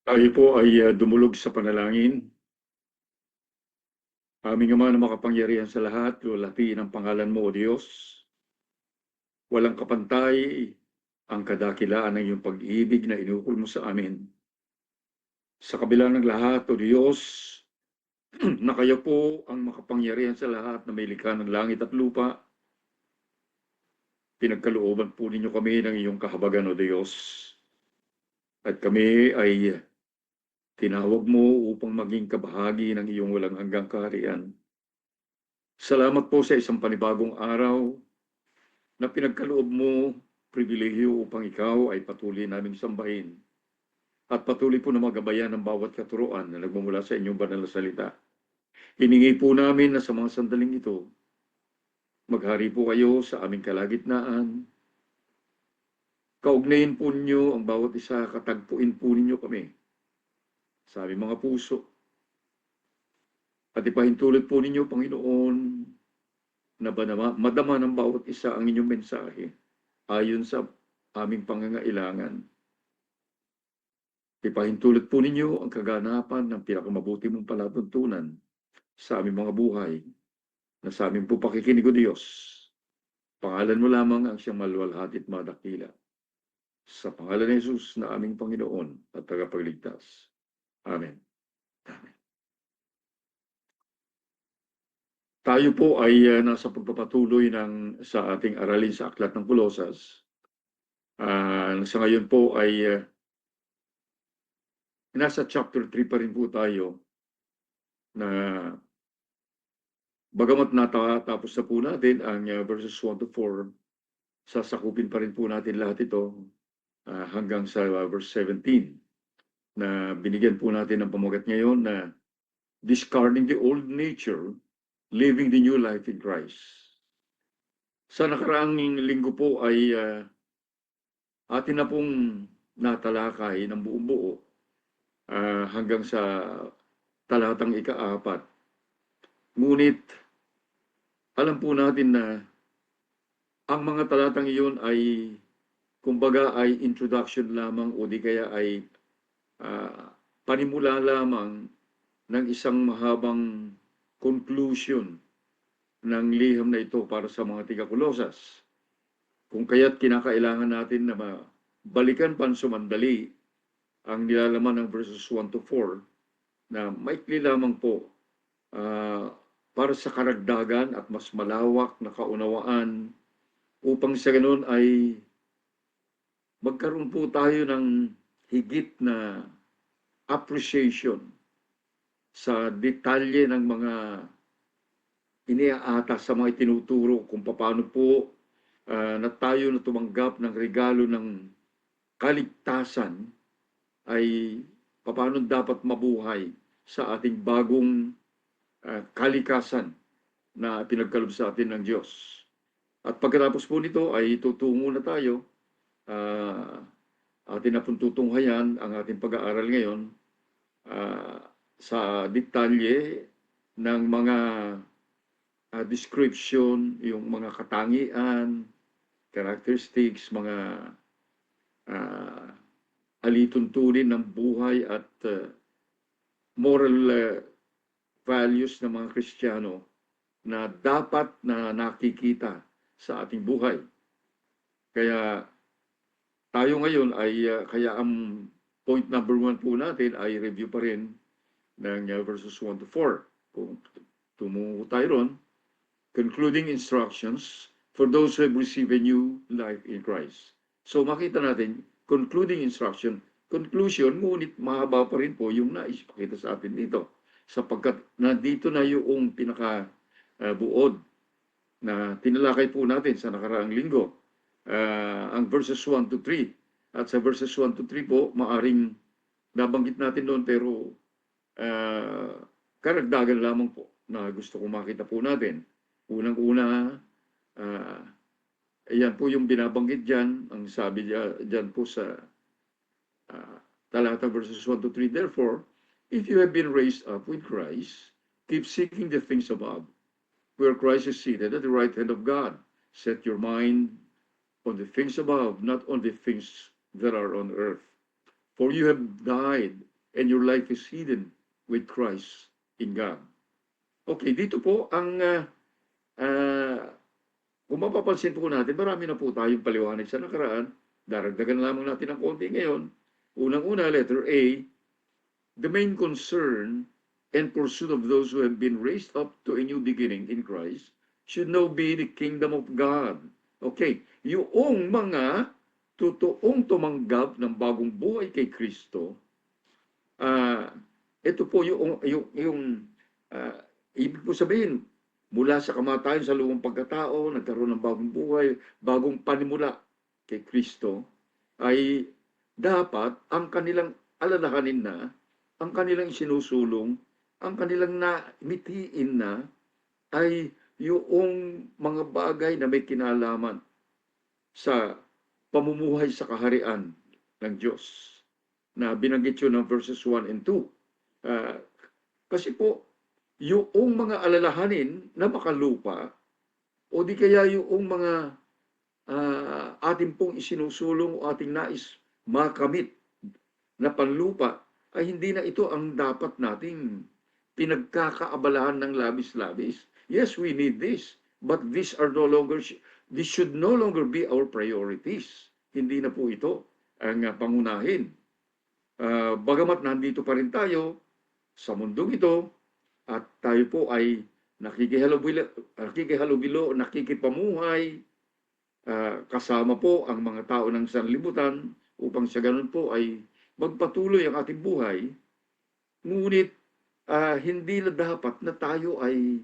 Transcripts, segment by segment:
Tayo po ay dumulog sa panalangin. Aming Ama na makapangyarihan sa lahat, lulatiin ang pangalan mo, O Diyos. Walang kapantay ang kadakilaan ng iyong pag-ibig na inukol mo sa amin. Sa kabila ng lahat, O Diyos, na kayo po ang makapangyarihan sa lahat na may likha ng langit at lupa, pinagkalooban po ninyo kami ng iyong kahabagan, O Diyos. At kami ay tinawag mo upang maging kabahagi ng iyong walang hanggang kaharian. Salamat po sa isang panibagong araw na pinagkaloob mo, pribilehyo upang ikaw ay patuloy naming sambahin at patuloy po na magabayan ng bawat katuruan na nagmumula sa inyong banal na salita. Hiningi po namin na sa mga sandaling ito, maghari po kayo sa aming kalagitnaan. Kaugnayin po ninyo ang bawat isa, katagpuin po ninyo kami sa aming mga puso. At ipahintulot po ninyo, Panginoon, na madama ng bawat isa ang inyong mensahe ayon sa aming pangangailangan. Ipahintulot po ninyo ang kaganapan ng pinakamabuti mong palatuntunan sa aming mga buhay na sa aming po pakikinig, O Diyos. Pangalan mo lamang ang siyang maluwalhati at madakila. Sa pangalan ni Jesus na aming Panginoon at tagapagligtas. Amen. Amen. Tayo po ay nasa pagpapatuloy sa ating aralin sa Aklat ng Kolosas. Sa ngayon po ay nasa chapter 3 pa rin po tayo na bagamat natapos na po natin ang verses 1 to 4, sasakupin pa rin po natin lahat ito hanggang sa verse 17 na binigyan po natin ng pamagat ngayon na discarding the old nature, living the new life in Christ. Sa nakaraang linggo po ay atin na pong natalakay ng buong buo hanggang sa talatang ika-4. Ngunit alam po natin na ang mga talatang iyon ay kumbaga ay introduction lamang o di kaya ay panimula lamang ng isang mahabang conclusion ng liham na ito para sa mga tiga-Kolosas. Kung kaya't kinakailangan natin na balikan pansumandali ang nilalaman ng verses 1 to 4 na maikli lamang po para sa karagdagan at mas malawak na kaunawaan upang sa ganun ay magkaroon po tayo ng higit na appreciation sa detalye ng mga iniaata sa mga itinuturo kung paano po na tayo na tumanggap ng regalo ng kaligtasan ay paano dapat mabuhay sa ating bagong kalikasan na pinagkaloob sa atin ng Diyos. At pagkatapos po nito ay tutungo na tayo atin na pong tutunghayan ang ating pag-aaral ngayon sa detalye ng mga description, yung mga katangian, characteristics, mga alituntunin ng buhay at moral values ng mga Kristiyano na dapat na nakikita sa ating buhay. Kaya tayo ngayon ay kaya ang point number 1 po natin ay review pa rin ng verses 1 to 4. Kung tumungo tayo ron, concluding instructions for those who have received a new life in Christ. So makita natin, concluding instruction, conclusion, ngunit mahaba pa rin po yung naisipakita sa atin dito. Sapagkat nandito na yung pinaka-buod na tinalakay po natin sa nakaraang linggo. Ang verses 1 to 3. At sa verses 1 to 3 po, maaring nabanggit natin doon pero karagdagan lamang po na gusto kong makita po natin. Unang-una, ayan po yung binabanggit dyan, ang sabi dyan po sa talata verses 1 to 3. Therefore, if you have been raised up with Christ, keep seeking the things above, where Christ is seated at the right hand of God. Set your mind on the things above, not on the things that are on earth. For you have died, and your life is hidden with Christ in God. Okay, dito po ang kung mapapansin po natin, marami na po tayong paliwanag sa nakaraan. Daragdagan lamang natin ng konti ngayon. Unang-una, letter A, the main concern and pursuit of those who have been raised up to a new beginning in Christ should now be the kingdom of God. Okay, yung mga totoong tumanggap ng bagong buhay kay Kristo, ito po ibig po sabihin, mula sa kamatayan sa lumang pagkatao, nagkaroon ng bagong buhay, bagong panimula kay Kristo, ay dapat ang kanilang alalahanin na, ang kanilang isinusulong, ang kanilang namitiin na, ay yung mga bagay na may kinalaman sa pamumuhay sa kaharian ng Diyos, na binanggit yun ng verses 1 and 2. Kasi po, yung mga alalahanin na makalupa, o di kaya yung mga ating pong isinusulong o ating nais makamit na panlupa, ay hindi na ito ang dapat nating pinagkakaabalahan ng labis-labis. Yes, we need this, but this should no longer be our priorities. Hindi na po ito ang pangunahin. Bagamat nandito pa rin tayo sa mundong ito, at tayo po ay nakikihalubilo, nakikipamuhay, kasama po ang mga tao ng sanlibutan upang sa ganun po ay magpatuloy ang ating buhay. Ngunit hindi na dapat na tayo ay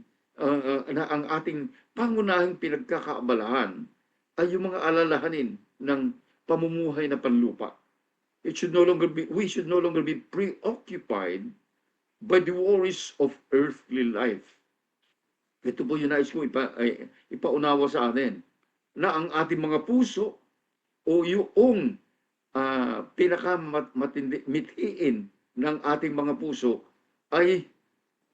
na ang ating pangunahing pinagkakaabalahan ay yung mga alalahanin ng pamumuhay na panlupa. We should no longer be preoccupied by the worries of earthly life. Ito po yung nais ko ipaunawa sa atin, na ang ating mga puso o yung mithiin ng ating mga puso ay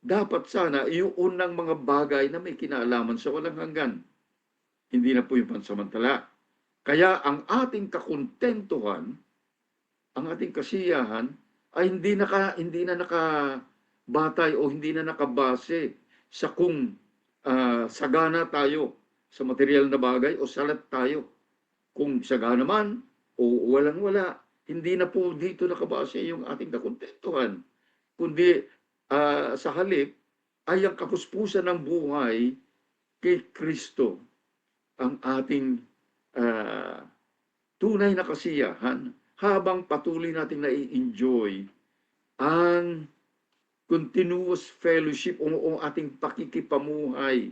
dapat sana yung unang mga bagay na may kinalaman sa walang hanggan. Hindi na po yung pansamantala. Kaya ang ating kakontentuhan, ang ating kasiyahan ay hindi na nakabatay o hindi na nakabase sa kung sagana tayo sa material na bagay o salat tayo. Kung sagana man o walang-wala, hindi na po dito nakabase yung ating kakontentuhan. Kundi sa halip ay ang kapuspusan ng buhay kay Kristo ang ating tunay na kasiyahan habang patuloy nating nai-enjoy ang continuous fellowship o ating pakikipamuhay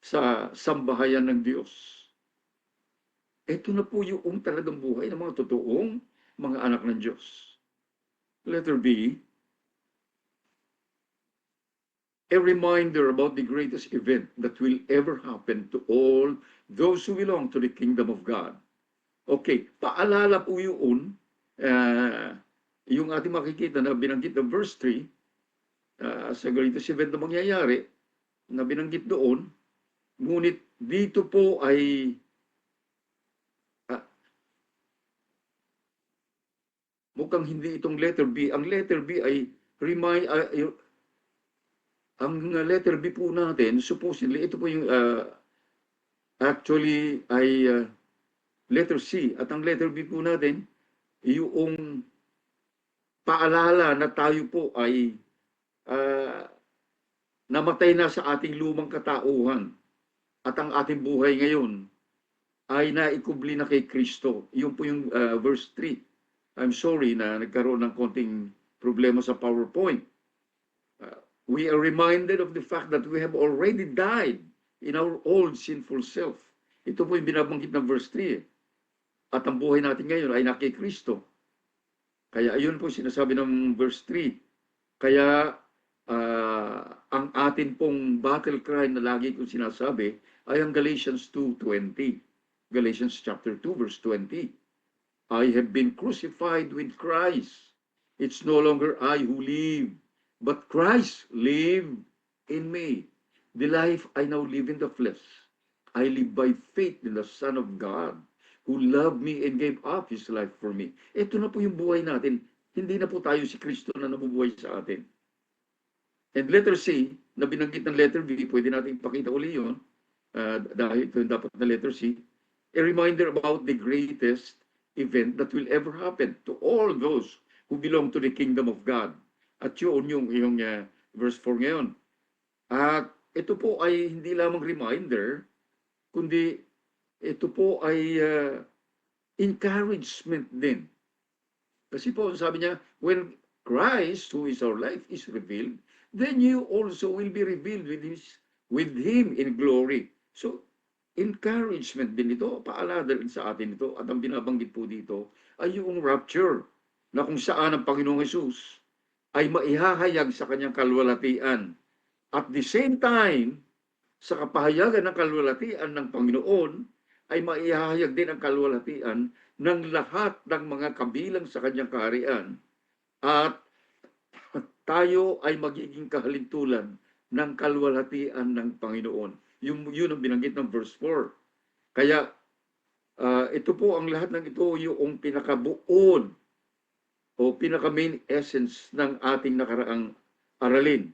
sa sambahayan ng Diyos. Ito na po yung talagang buhay ng mga totoong mga anak ng Diyos. Letter B, a reminder about the greatest event that will ever happen to all those who belong to the kingdom of God. Okay, paalala po yun, yung ating makikita na binanggit ng verse 3, sa greatest event na mangyayari, na binanggit doon, ngunit dito po ay mukhang hindi itong letter B. Ang letter B ay ang letter B po natin, supposedly, ito po yung actually ay letter C. At ang letter B po natin, yung paalala na tayo po ay namatay na sa ating lumang katauhan at ang ating buhay ngayon ay naikubli na kay Kristo. Yun po yung verse 3. I'm sorry na nagkaroon ng konting problema sa PowerPoint. We are reminded of the fact that we have already died in our old sinful self. Ito po yung binabanggit ng verse 3. At ang buhay natin ngayon ay na kay Kristo. Kaya ayun po sinasabi ng verse 3. Kaya ang atin pong battle cry na lagi kong sinasabi ay ang Galatians 2:20. Galatians chapter 2 verse 20. I have been crucified with Christ. It's no longer I who live, but Christ live in me. The life I now live in the flesh, I live by faith in the Son of God, who loved me and gave up His life for me. Ito na po yung buhay natin. hindi na po tayo si Kristo na nabubuhay sa atin. And letter C, na binanggit ng letter B, pwede natin ipakita uli yun, dahil ito yung dapat na letter C, a reminder about the greatest event that will ever happen to all those who belong to the kingdom of God. At yun yung verse 4 ngayon. At ito po ay hindi lamang reminder, kundi ito po ay encouragement din. Kasi po sabi niya, when Christ, who is our life, is revealed, then you also will be revealed with Him in glory. So, encouragement din ito, paalala din sa atin ito. At ang binabanggit po dito ay yung rapture, na kung saan ang Panginoong Hesus ay maihahayag sa kanyang kalwalatian. At the same time, sa kapahayagan ng kalwalatian ng Panginoon, ay maihahayag din ang kalwalatian ng lahat ng mga kabilang sa kanyang kaharian. At tayo ay magiging kahalintulan ng kalwalatian ng Panginoon. Yun ang binanggit ng verse 4. Kaya ito po ang lahat ng ito yung pinakabuod o pinaka-main essence ng ating nakaraang aralin.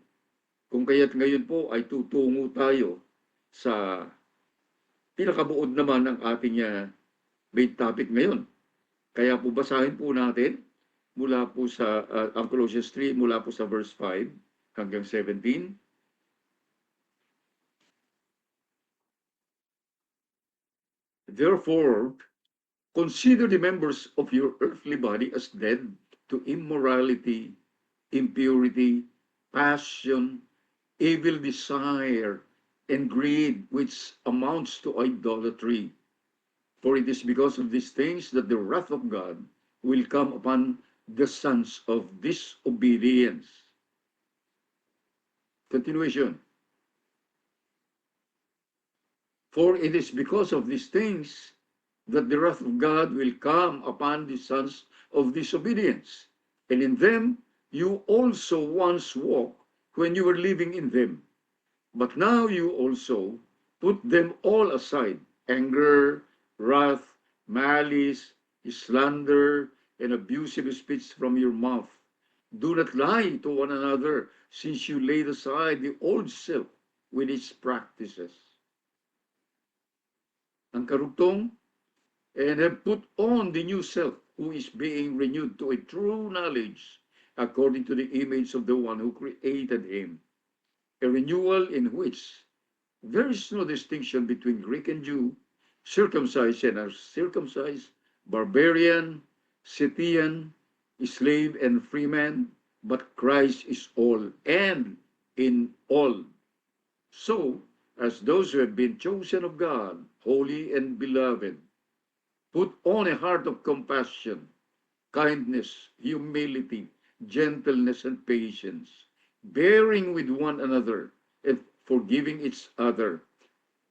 Kung kaya't ngayon po ay tutungo tayo sa pinakabuod naman ng ating main topic ngayon. Kaya po basahin po natin mula po sa ang Colossians 3, mula po sa verse 5 hanggang 17. Therefore, consider the members of your earthly body as dead to immorality, impurity, passion, evil desire, and greed, which amounts to idolatry. For it is because of these things that the wrath of God will come upon the sons of disobedience. Continuation. For it is because of these things that the wrath of God will come upon the sons of disobedience. And in them you also once walked when you were living in them. But now you also put them all aside, anger, wrath, malice, slander, and abusive speech from your mouth. Do not lie to one another, since you laid aside the old self with its practices. Ang karugtong, and have put on the new self, who is being renewed to a true knowledge, according to the image of the one who created him. A renewal in which there is no distinction between Greek and Jew, circumcised and uncircumcised, barbarian, Scythian, slave and free man, but Christ is all and in all. So, as those who have been chosen of God, holy and beloved, put on a heart of compassion, kindness, humility, gentleness, and patience, bearing with one another and forgiving each other.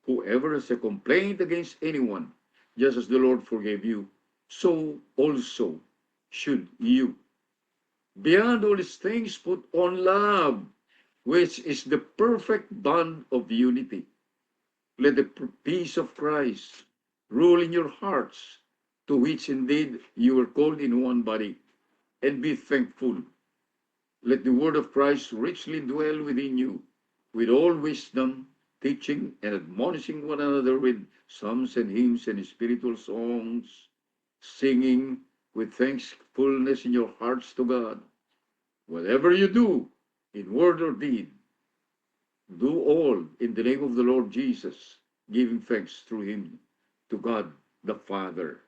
Whoever has a complaint against anyone, just as the Lord forgave you, so also should you. Beyond all these things, put on love, which is the perfect bond of unity. Let the peace of Christ rule in your hearts, to which indeed you were called in one body, and be thankful. Let the word of Christ richly dwell within you, with all wisdom, teaching and admonishing one another with psalms and hymns and spiritual songs, singing with thankfulness in your hearts to God. Whatever you do, in word or deed, do all in the name of the Lord Jesus, giving thanks through Him to God the Father.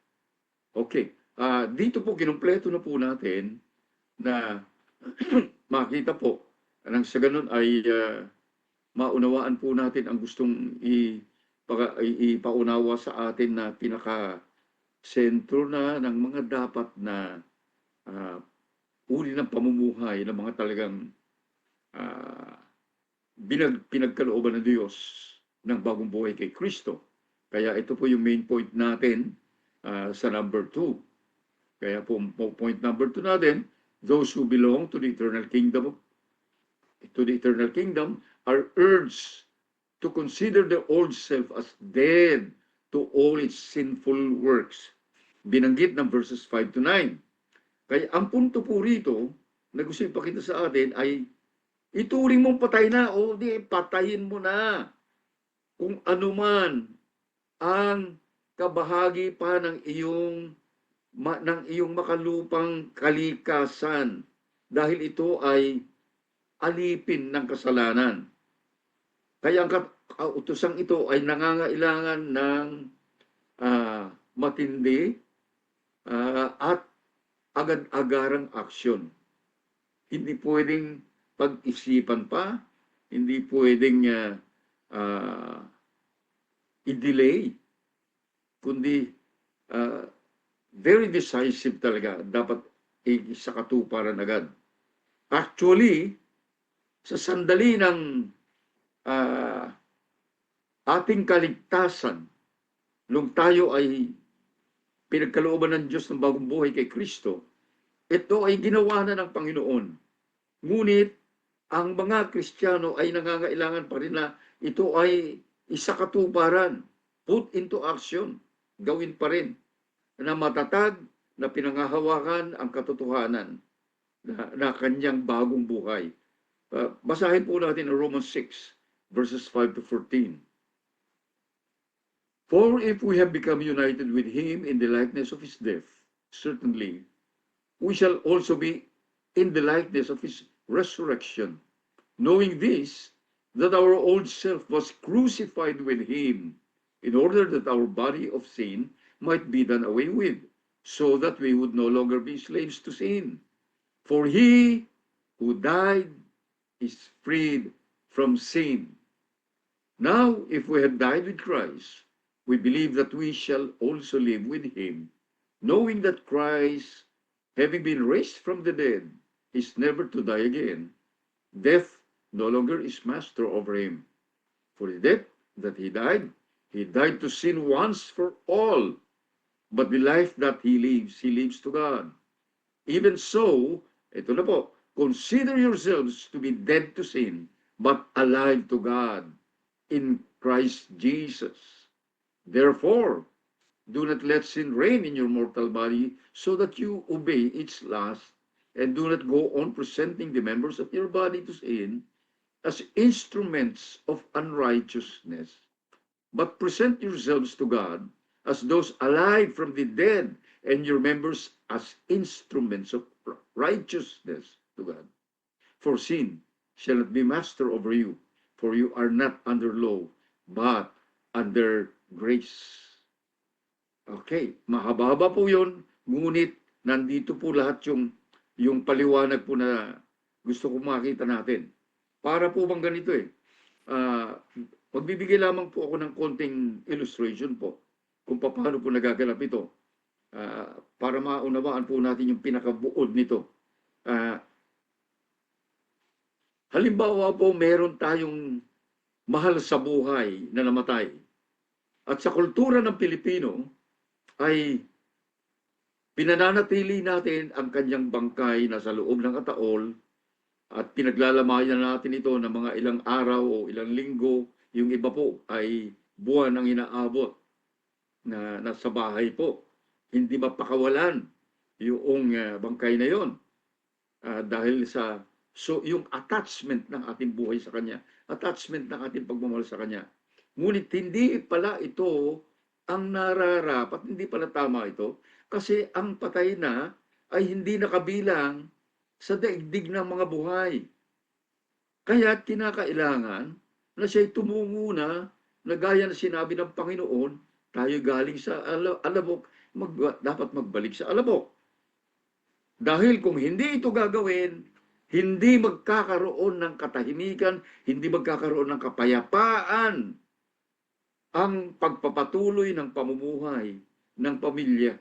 Okay, dito po kinumpleto na po natin na makita po nang sa ganun ay maunawaan po natin ang gustong ipaunawa sa atin na pinaka-sentro na ng mga dapat na uri ng pamumuhay ng mga talagang pinagkalooban ng Diyos ng bagong buhay kay Kristo. Kaya ito po yung main point natin sa number 2. Kaya po point number 2 natin, those who belong to the eternal kingdom are urged to consider the old self as dead to all its sinful works. Binanggit ng verses 5 to 9. Kaya ang punto po rito, na gusto ipakita sa atin ay ituring mong patay na o di patayin mo na kung ano man ang kabahagi pa ng iyong makalupang kalikasan dahil ito ay alipin ng kasalanan. Kaya ang kautosang ito ay nangangailangan ng matindi at agad-agarang aksyon. Hindi pwedeng pag-isipan pa, hindi pwedeng i-delay, kundi very decisive talaga. Dapat sa katuparan agad. Actually, sa sandali ng ating kaligtasan, nung tayo ay pinagkalooban ng Diyos ng bagong buhay kay Kristo, ito ay ginawa na ng Panginoon. Ngunit, ang mga Kristiyano ay nangangailangan pa rin na ito ay isakatuparan, put into action, gawin pa rin, na matatag na pinangahawakan ang katotohanan na kanyang bagong buhay. Basahin po natin ang Romans 6, verses 5 to 14. For if we have become united with him in the likeness of his death, certainly we shall also be in the likeness of his resurrection, knowing this, that our old self was crucified with him, in order that our body of sin might be done away with, so that we would no longer be slaves to sin. For he who died is freed from sin. Now, if we have died with Christ, we believe that we shall also live with him, knowing that Christ, having been raised from the dead, is never to die again. Death no longer is master over him. For the death that he died to sin once for all. But the life that he lives to God. Even so, ito na po, consider yourselves to be dead to sin, but alive to God in Christ Jesus. Therefore, do not let sin reign in your mortal body, so that you obey its lust, and do not go on presenting the members of your body to sin as instruments of unrighteousness, but present yourselves to God as those alive from the dead, and your members as instruments of righteousness to God. For sin shall not be master over you, for you are not under law, but under grace. Okay, mahaba-haba po yun, ngunit nandito po lahat yung paliwanag po na gusto kong makita natin. Para po bang ganito magbibigay lamang po ako ng konting illustration po kung paano po nagaganap ito para maunawaan po natin yung pinakabuod nito. Halimbawa po, meron tayong mahal sa buhay na namatay. At sa kultura ng Pilipino, ay pinananatili natin ang kanyang bangkay na sa loob ng ataol at pinaglalamayan natin ito ng mga ilang araw o ilang linggo. Yung iba po ay buwan ang inaabot na nasa bahay po. Hindi mapakawalan yung bangkay na yon dahil sa yung attachment ng ating buhay sa Kanya, attachment ng ating pagmamahal sa Kanya. Ngunit hindi pala ito ang nararapat, hindi pala tama ito, kasi ang patay na ay hindi nakabilang sa daigdig ng mga buhay. Kaya kinakailangan na siya'y tumungo na gaya na sinabi ng Panginoon, tayo galing sa alabok, dapat magbalik sa alabok. Dahil kung hindi ito gagawin, hindi magkakaroon ng katahimikan, hindi magkakaroon ng kapayapaan ang pagpapatuloy ng pamumuhay ng pamilya.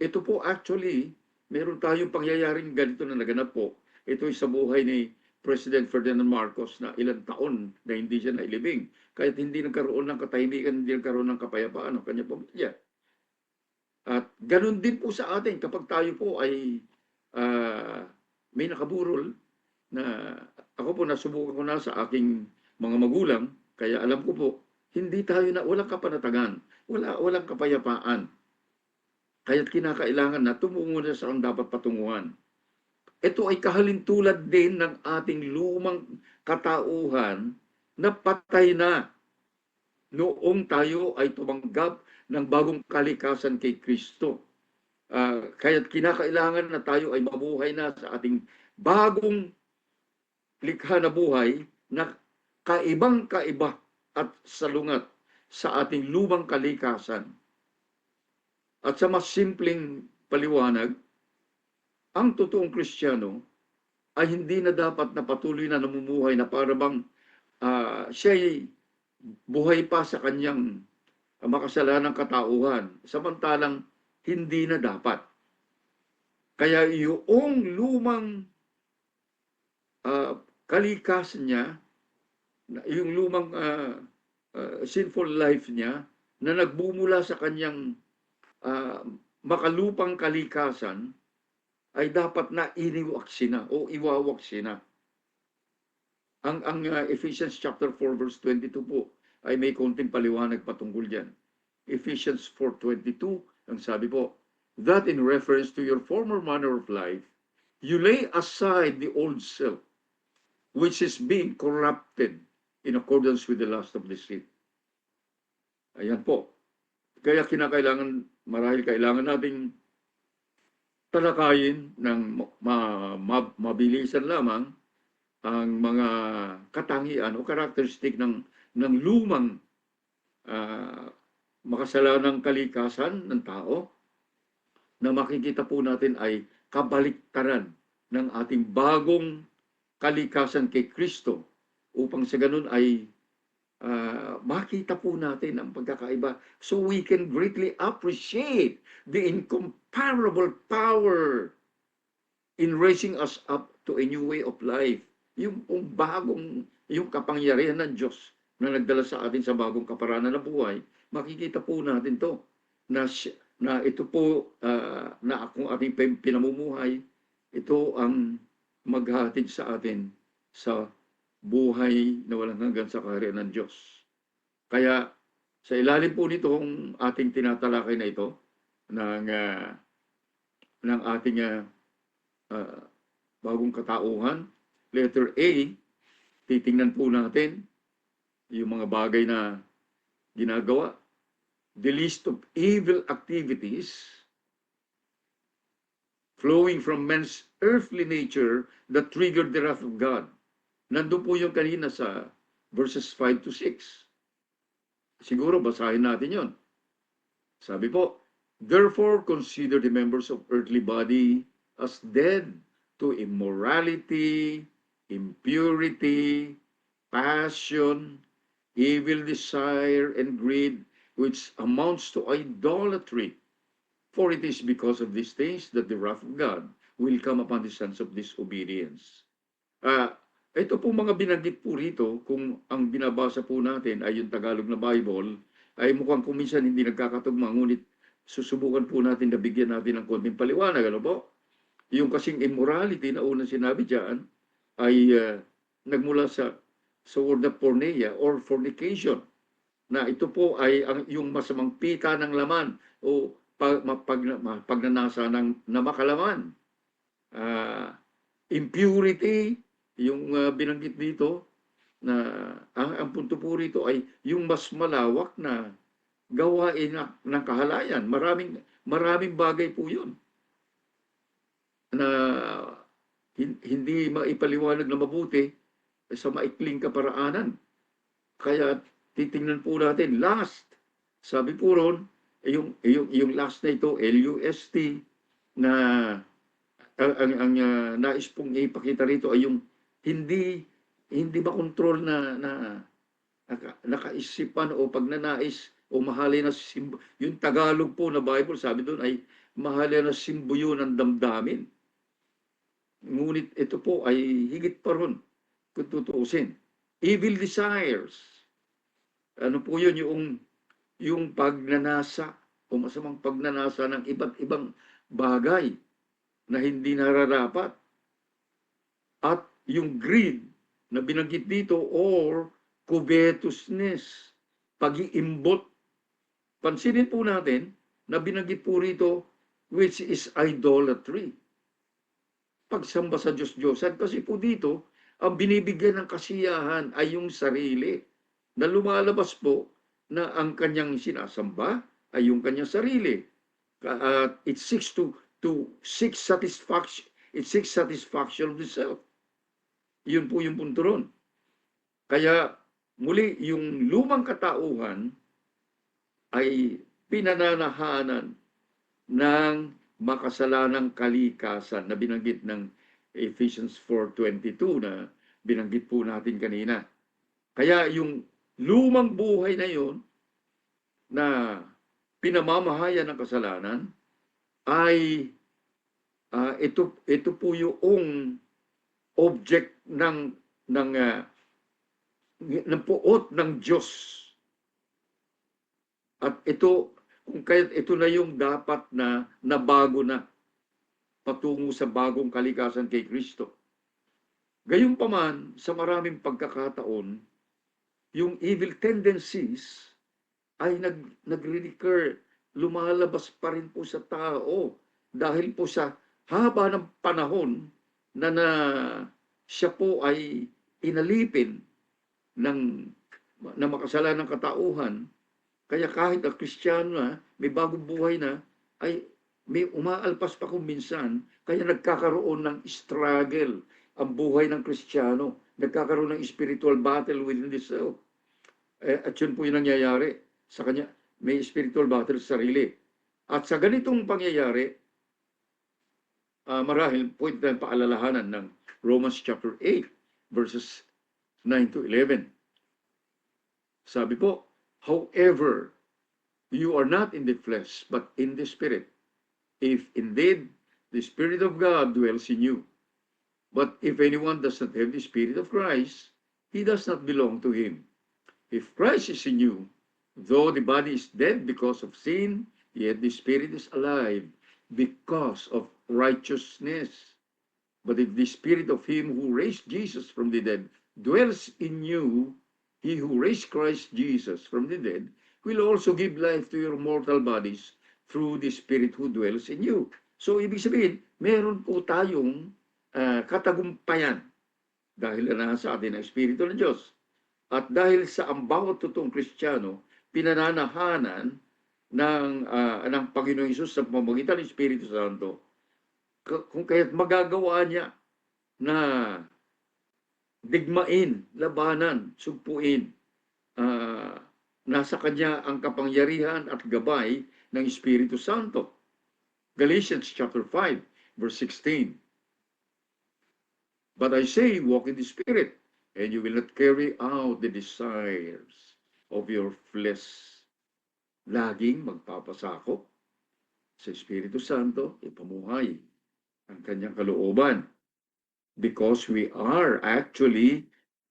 Ito po actually, meron tayong pangyayaring ganito na naganap po. Ito ay sa buhay ni President Ferdinand Marcos na ilang taon na hindi siya nailibing. Kahit hindi nagkaroon ng katahimikan, hindi nagkaroon ng kapayapaan ang kanyang pamilya. At ganun din po sa atin kapag tayo po ay may nakaburol na ako po nasubukan ko na sa aking mga magulang, kaya alam ko po, hindi tayo na walang kapanatagan, walang kapayapaan. Kaya't kinakailangan na tumungo na sa ang dapat patunguhan. Ito ay kahalintulad din ng ating lumang katauhan na patay na noong tayo ay tumanggap ng bagong kalikasan kay Kristo. Kaya't kinakailangan na tayo ay mabuhay na sa ating bagong likha na buhay na kaibang-kaiba at salungat sa ating lumang kalikasan. At sa mas simpleng paliwanag, ang totoong Kristiyano ay hindi na dapat na patuloy na namumuhay na para bang siya'y buhay pa sa kanyang makasalanang katauhan, samantalang hindi na dapat. Kaya yung lumang kalikasan niya, yung lumang sinful life niya, na nagbumula sa kanyang makalupang kalikasan, ay dapat na iniwaksi na o iwawaksi na. Ang Ephesians chapter 4 verse 22 po ay may konting paliwanag patungkol diyan. Ephesians 4:22, ang sabi po, that in reference to your former manner of life, you lay aside the old self, which is being corrupted in accordance with the lust of deceit. Ayan po. Kaya marahil kailangan nating talakayin ng mabilisan lamang ang mga katangian o karakteristik ng lumang makasalanang kalikasan ng tao na makikita po natin ay kabaliktaran ng ating bagong kalikasan kay Kristo, upang sa ganun ay makita po natin ang pagkakaiba, so we can greatly appreciate the incomparable power in raising us up to a new way of life. Yung bagong, yung kapangyarihan ng Diyos na nagdala sa atin sa bagong kaparanan ng buhay, makikita po natin to, na ito po, na kung ating pinamumuhay, ito ang maghatid sa atin sa buhay na walang hanggan sa kaharian ng Diyos. Kaya sa ilalim po nitong ating tinatalakay na ito ng ating bagong katauhan, letter A, titingnan po natin yung mga bagay na ginagawa. The list of evil activities flowing from man's earthly nature that triggered the wrath of God. Nandun po yung kanina sa verses 5 to 6. Siguro basahin natin yon. Sabi po, therefore consider the members of earthly body as dead to immorality, impurity, passion, evil desire, and greed, which amounts to idolatry. For it is because of these things that the wrath of God will come upon the sons of disobedience. Ito po mga binanggit po rito, kung ang binabasa po natin ay yung Tagalog na Bible, ay mukhang kuminsan hindi nagkakatugma, ngunit susubukan po natin na bigyan natin ng konting paliwanag. Ano po? Yung kasing immorality na unang sinabi dyan ay nagmula sa word na porneia or fornication, na ito po ay yung masamang pita ng laman o pagnanasa ng namakalaman. Impurity, yung binanggit dito, na ang punto po rito ay yung mas malawak na gawain ng kahalayan. Maraming bagay po yun na hindi maipaliwanag na mabuti sa maikling kaparaanan. Kaya titingnan po natin, last. Sabi po ron, yung last na ito, LUST, na ang nais pong ipakita rito ay yung hindi makontrol na nakaisipan o pagnanais o mahalin na yung Tagalog po na Bible, sabi doon ay mahalin na simbuyo ng damdamin. Ngunit ito po ay higit pa ron kung tutuusin. Evil desires. Ano po yun? Yung pagnanasa o masamang pagnanasa ng iba't ibang bagay na hindi nararapat. At yung greed na binanggit dito, or covetousness, pag-iimbot. Pansinin po natin na binanggit po rito which is idolatry. Pagsamba sa Diyos-Diyosan. Kasi po dito, ang binibigyan ng kasiyahan ay yung sarili. Na lumalabas po na ang kanyang sinasamba ay yung kanyang sarili. It seeks to seek satisfaction. It seeks satisfaction of the self. Yun po yung punto ron. Kaya muli, yung lumang katauhan ay pinananahanan ng makasalanang kalikasan na binanggit ng Ephesians 4:22 na binanggit po natin kanina. Kaya yung lumang buhay na yon na pinamamahayan ng kasalanan ay ito po yung object ng puot ng Diyos. At ito, kung kaya't ito na yung dapat na nabago na patungo sa bagong kalikasan kay Kristo. Gayunpaman, sa maraming pagkakataon, yung evil tendencies ay nagre-recur, lumalabas pa rin po sa tao dahil po sa haba ng panahon na siya po ay inalipin ng makasalanang katauhan. Kaya kahit ang Kristiyano na, may bagong buhay na, ay may umaalpas pa kung minsan, kaya nagkakaroon ng struggle ang buhay ng Kristiyano. Nagkakaroon ng spiritual battle within the self. At yun po yung nangyayari sa kanya. May spiritual battle sa sarili. At sa ganitong pangyayari, marahil po ito ang paalalahanan ng Romans chapter 8, verses 9 to 11. Sabi po, however, you are not in the flesh, but in the Spirit. If indeed the Spirit of God dwells in you. But if anyone does not have the Spirit of Christ, he does not belong to him. If Christ is in you, though the body is dead because of sin, yet the Spirit is alive because of righteousness. But if the Spirit of him who raised Jesus from the dead dwells in you, he who raised Christ Jesus from the dead will also give life to your mortal bodies through the Spirit who dwells in you. So, ibig sabihin, meron po tayong katagumpayan dahil nasa atin ang Espiritu ng Diyos. At dahil sa ang bawat totoong Kristiyano, pinananahanan ng Panginoong Hesus sa pamamagitan ng Espiritu Santo, kung kaya't magagawa niya na digmain, labanan, sugpuin. Nasa kanya ang kapangyarihan at gabay ng Espiritu Santo. Galatians chapter 5, verse 16. But I say, walk in the Spirit, and you will not carry out the desires of your flesh. Laging magpapasakop sa Espiritu Santo, ipamuhay ang kanyang kalooban. Because we are actually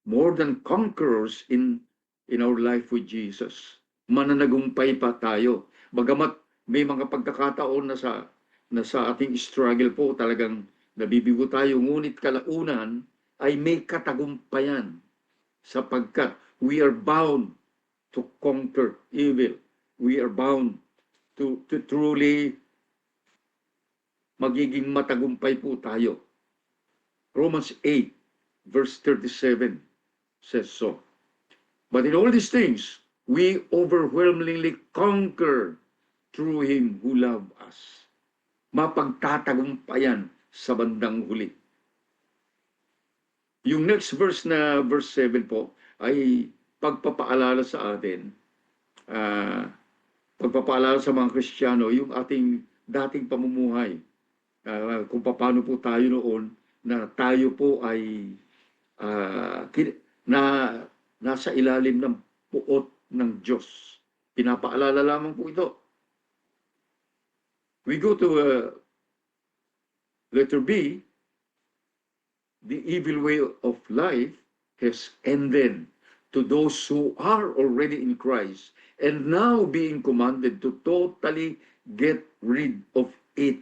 more than conquerors in our life with Jesus. Mananagumpay pa tayo. Bagamat may mga pagkakataon na sa ating struggle po talagang nabibigo tayo, ngunit kalaunan ay may katagumpayan sapagkat we are bound to conquer evil. We are bound to truly magiging matagumpay po tayo. Romans 8, verse 37 says so. But in all these things, we overwhelmingly conquer through Him who loved us. Mapagtatagumpayan sa bandang huli. Yung next verse na verse 7 po ay pagpapaalala sa atin, pagpapaalala sa mga Kristiyano, yung ating dating pamumuhay, kung paano po tayo noon, na tayo po ay nasa ilalim ng puot ng Diyos. Pinapaalala lamang po ito. We go to letter B. The evil way of life has ended to those who are already in Christ and now being commanded to totally get rid of it.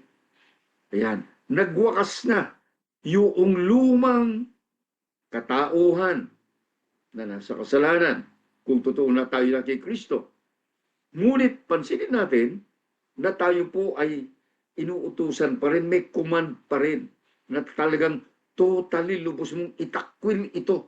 Ayan. Nagwakas na yung lumang katauhan na nasa kasalanan kung totoo na tayo na kay Kristo. Ngunit pansinin natin na tayo po ay inuutusan pa rin, may command pa rin na talagang totally lubos mong itakwil ito.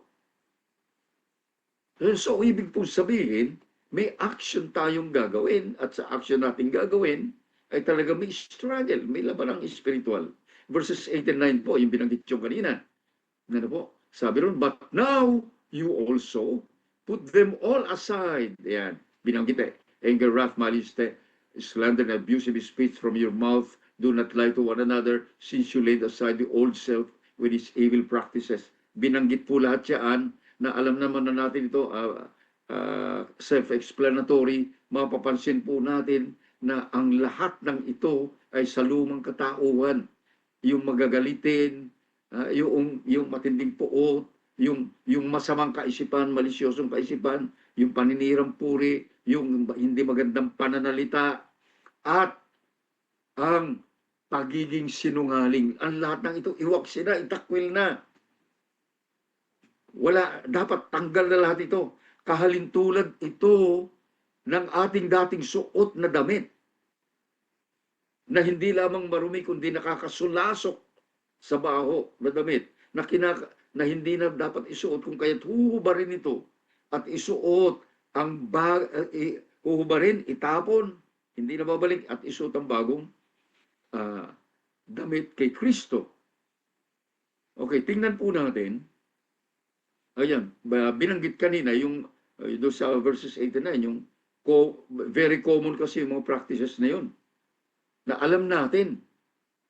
So, ibig po sabihin, may action tayong gagawin at sa action natin gagawin ay talaga may struggle, may labanang spiritual. Verses 8 and 9 po, yung binanggit yung kanina. Ano po? Sabi ron, but now you also put them all aside. Yan, binanggit anger, wrath, malice, slander, and abusive speech from your mouth. Do not lie to one another, since you laid aside the old self with its evil practices. Binanggit po lahat yan na alam naman na natin ito, self-explanatory. Mapapansin po natin na ang lahat ng ito ay sa lumang katauhan. Yung magagalitin, yung matinding puot, yung masamang kaisipan, malisyosong kaisipan, yung paninirang puri, yung hindi magandang pananalita, at ang pagiging sinungaling. Ang lahat ng ito, iwaksin na, itakwil na. Wala, dapat tanggal na lahat ito. Kahalintulad ito ng ating dating suot na damit na hindi lamang marumi kundi nakakasulasok sa baho na damit na hindi na dapat isuot, kung kaya't huhubarin ito at isuot ang huhubarin, itapon, hindi na babalik, at isuot ang bagong damit kay Kristo. Okay, tingnan po natin. Ayan, binanggit kanina yung doon sa verses 8 and 9, yung very common kasi yung mga practices na yun. Na alam natin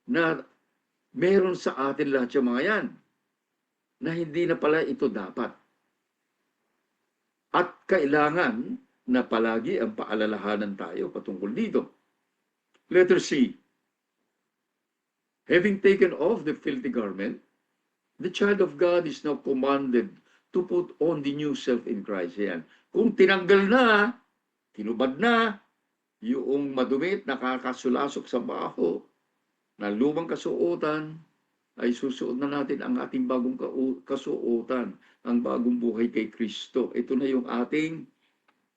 na meron sa atin lahat yung mga yan na hindi na pala ito dapat. At kailangan na palagi ang paalalahanan tayo patungkol dito. Letter C. Having taken off the filthy garment, the child of God is now commanded to put on the new self in Christ. Yan. Kung tinanggal na, tinubad na, yung madumit, nakakasulasok sa baho, na lumang kasuotan, ay susuot na natin ang ating bagong kasuotan, ang bagong buhay kay Kristo. Ito na yung ating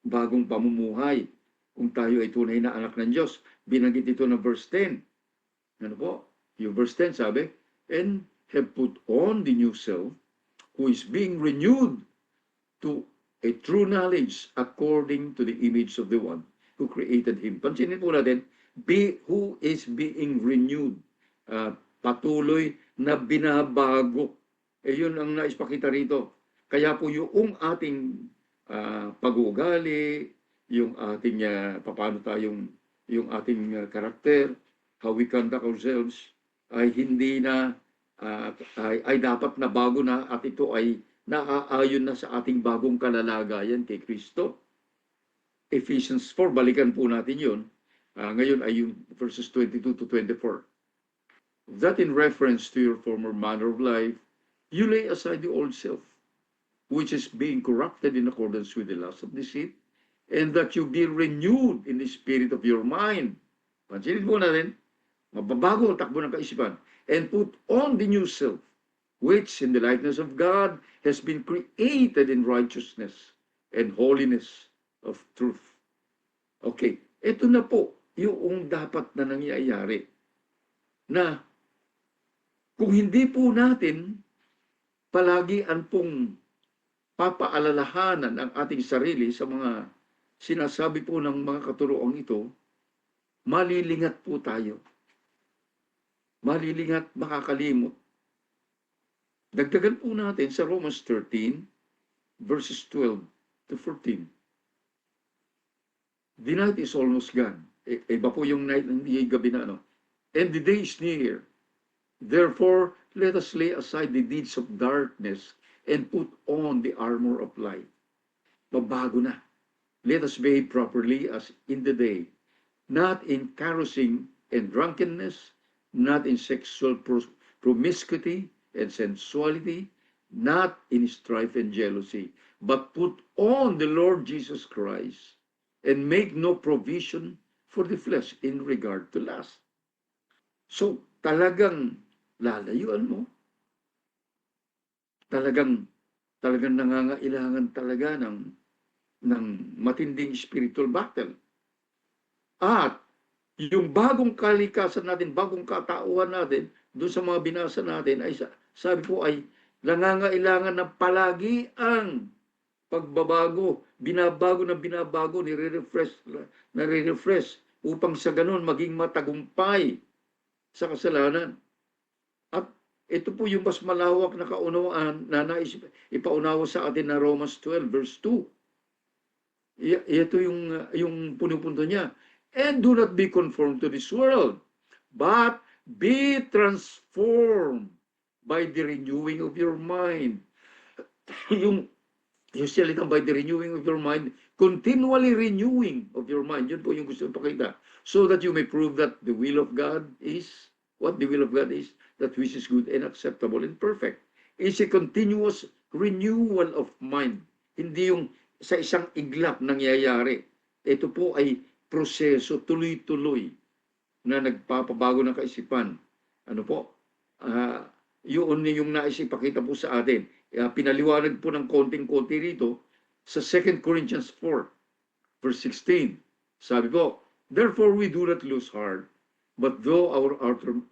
bagong pamumuhay. Kung tayo ay tunay na anak ng Diyos. Binanggit ito na verse 10. Ano po? Yung verse 10 sabi, and have put on the new self, who is being renewed to a true knowledge according to the image of the one who created him. Pansinin po natin, who is being renewed. Patuloy na binabago. Yun ang naispakita rito. Kaya po yung ating pag-uugali, yung ating paano tayong, yung ating karakter, how we conduct ourselves, ay hindi na, ay dapat na bago na, at ito ay naaayon na sa ating bagong kalalagayan kay Kristo. Ephesians 4, balikan po natin yun. Ngayon ay yung verses 22 to 24. That in reference to your former manner of life, you lay aside the old self, which is being corrupted in accordance with the lust of deceit, and that you be renewed in the spirit of your mind. Pansinin po natin, mababago ang takbo ng kaisipan, and put on the new self, which in the likeness of God has been created in righteousness and holiness of truth. Okay, ito na po yung dapat na nangyayari, na kung hindi po natin palagi ang pong papaalalahanan ang ating sarili sa mga sinasabi po ng mga katuroang ito, malilingat po tayo. Malilingat, makakalimot. Dagdagan po natin sa Romans 13, verses 12 to 14. The night is almost gone. Iba po yung night, hindi gabi na, no? And the day is near. Therefore, let us lay aside the deeds of darkness and put on the armor of light. Mabago na. Let us behave properly as in the day, not in carousing and drunkenness, not in sexual promiscuity and sensuality, not in strife and jealousy, but put on the Lord Jesus Christ and make no provision for the flesh in regard to lust. So, talagang lalayuan mo. Talagang nangangailangan talaga ng matinding spiritual battle. At Yung bagong kalikasan natin, bagong katauhan natin, doon sa mga binasa natin, ay sabi ko ay nangangailangan ng palagi ang pagbabago, binabago na binabago, nire-refresh upang sa ganun maging matagumpay sa kasalanan. At ito po yung mas malawak na kaunawaan na nais ipaunawa sa atin na Romans 12 verse 2. Ito yung punupunto niya. And do not be conformed to this world, but be transformed by the renewing of your mind. yung salitang by the renewing of your mind, continually renewing of your mind. Yun po yung gusto ipakita. So that you may prove that the will of God is, what the will of God is, that which is good and acceptable and perfect. It's a continuous renewal of mind. Hindi yung sa isang iglap nangyayari. Ito po ay proseso, tuloy-tuloy na nagpapabago ng kaisipan. Ano po? Yun yung naisipakita po sa atin. Pinaliwanag po ng konting-konti rito sa 2 Corinthians 4, verse 16. Sabi po, therefore we do not lose heart, but though our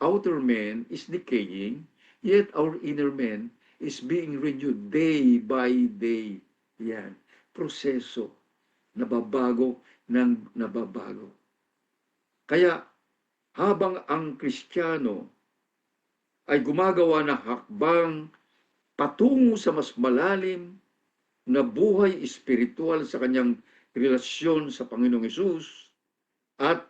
outer man is decaying, yet our inner man is being renewed day by day. Yan. Proseso. Nababago ng nababago. Kaya, habang ang Kristiyano ay gumagawa ng hakbang patungo sa mas malalim na buhay espiritual sa kanyang relasyon sa Panginoong Hesus at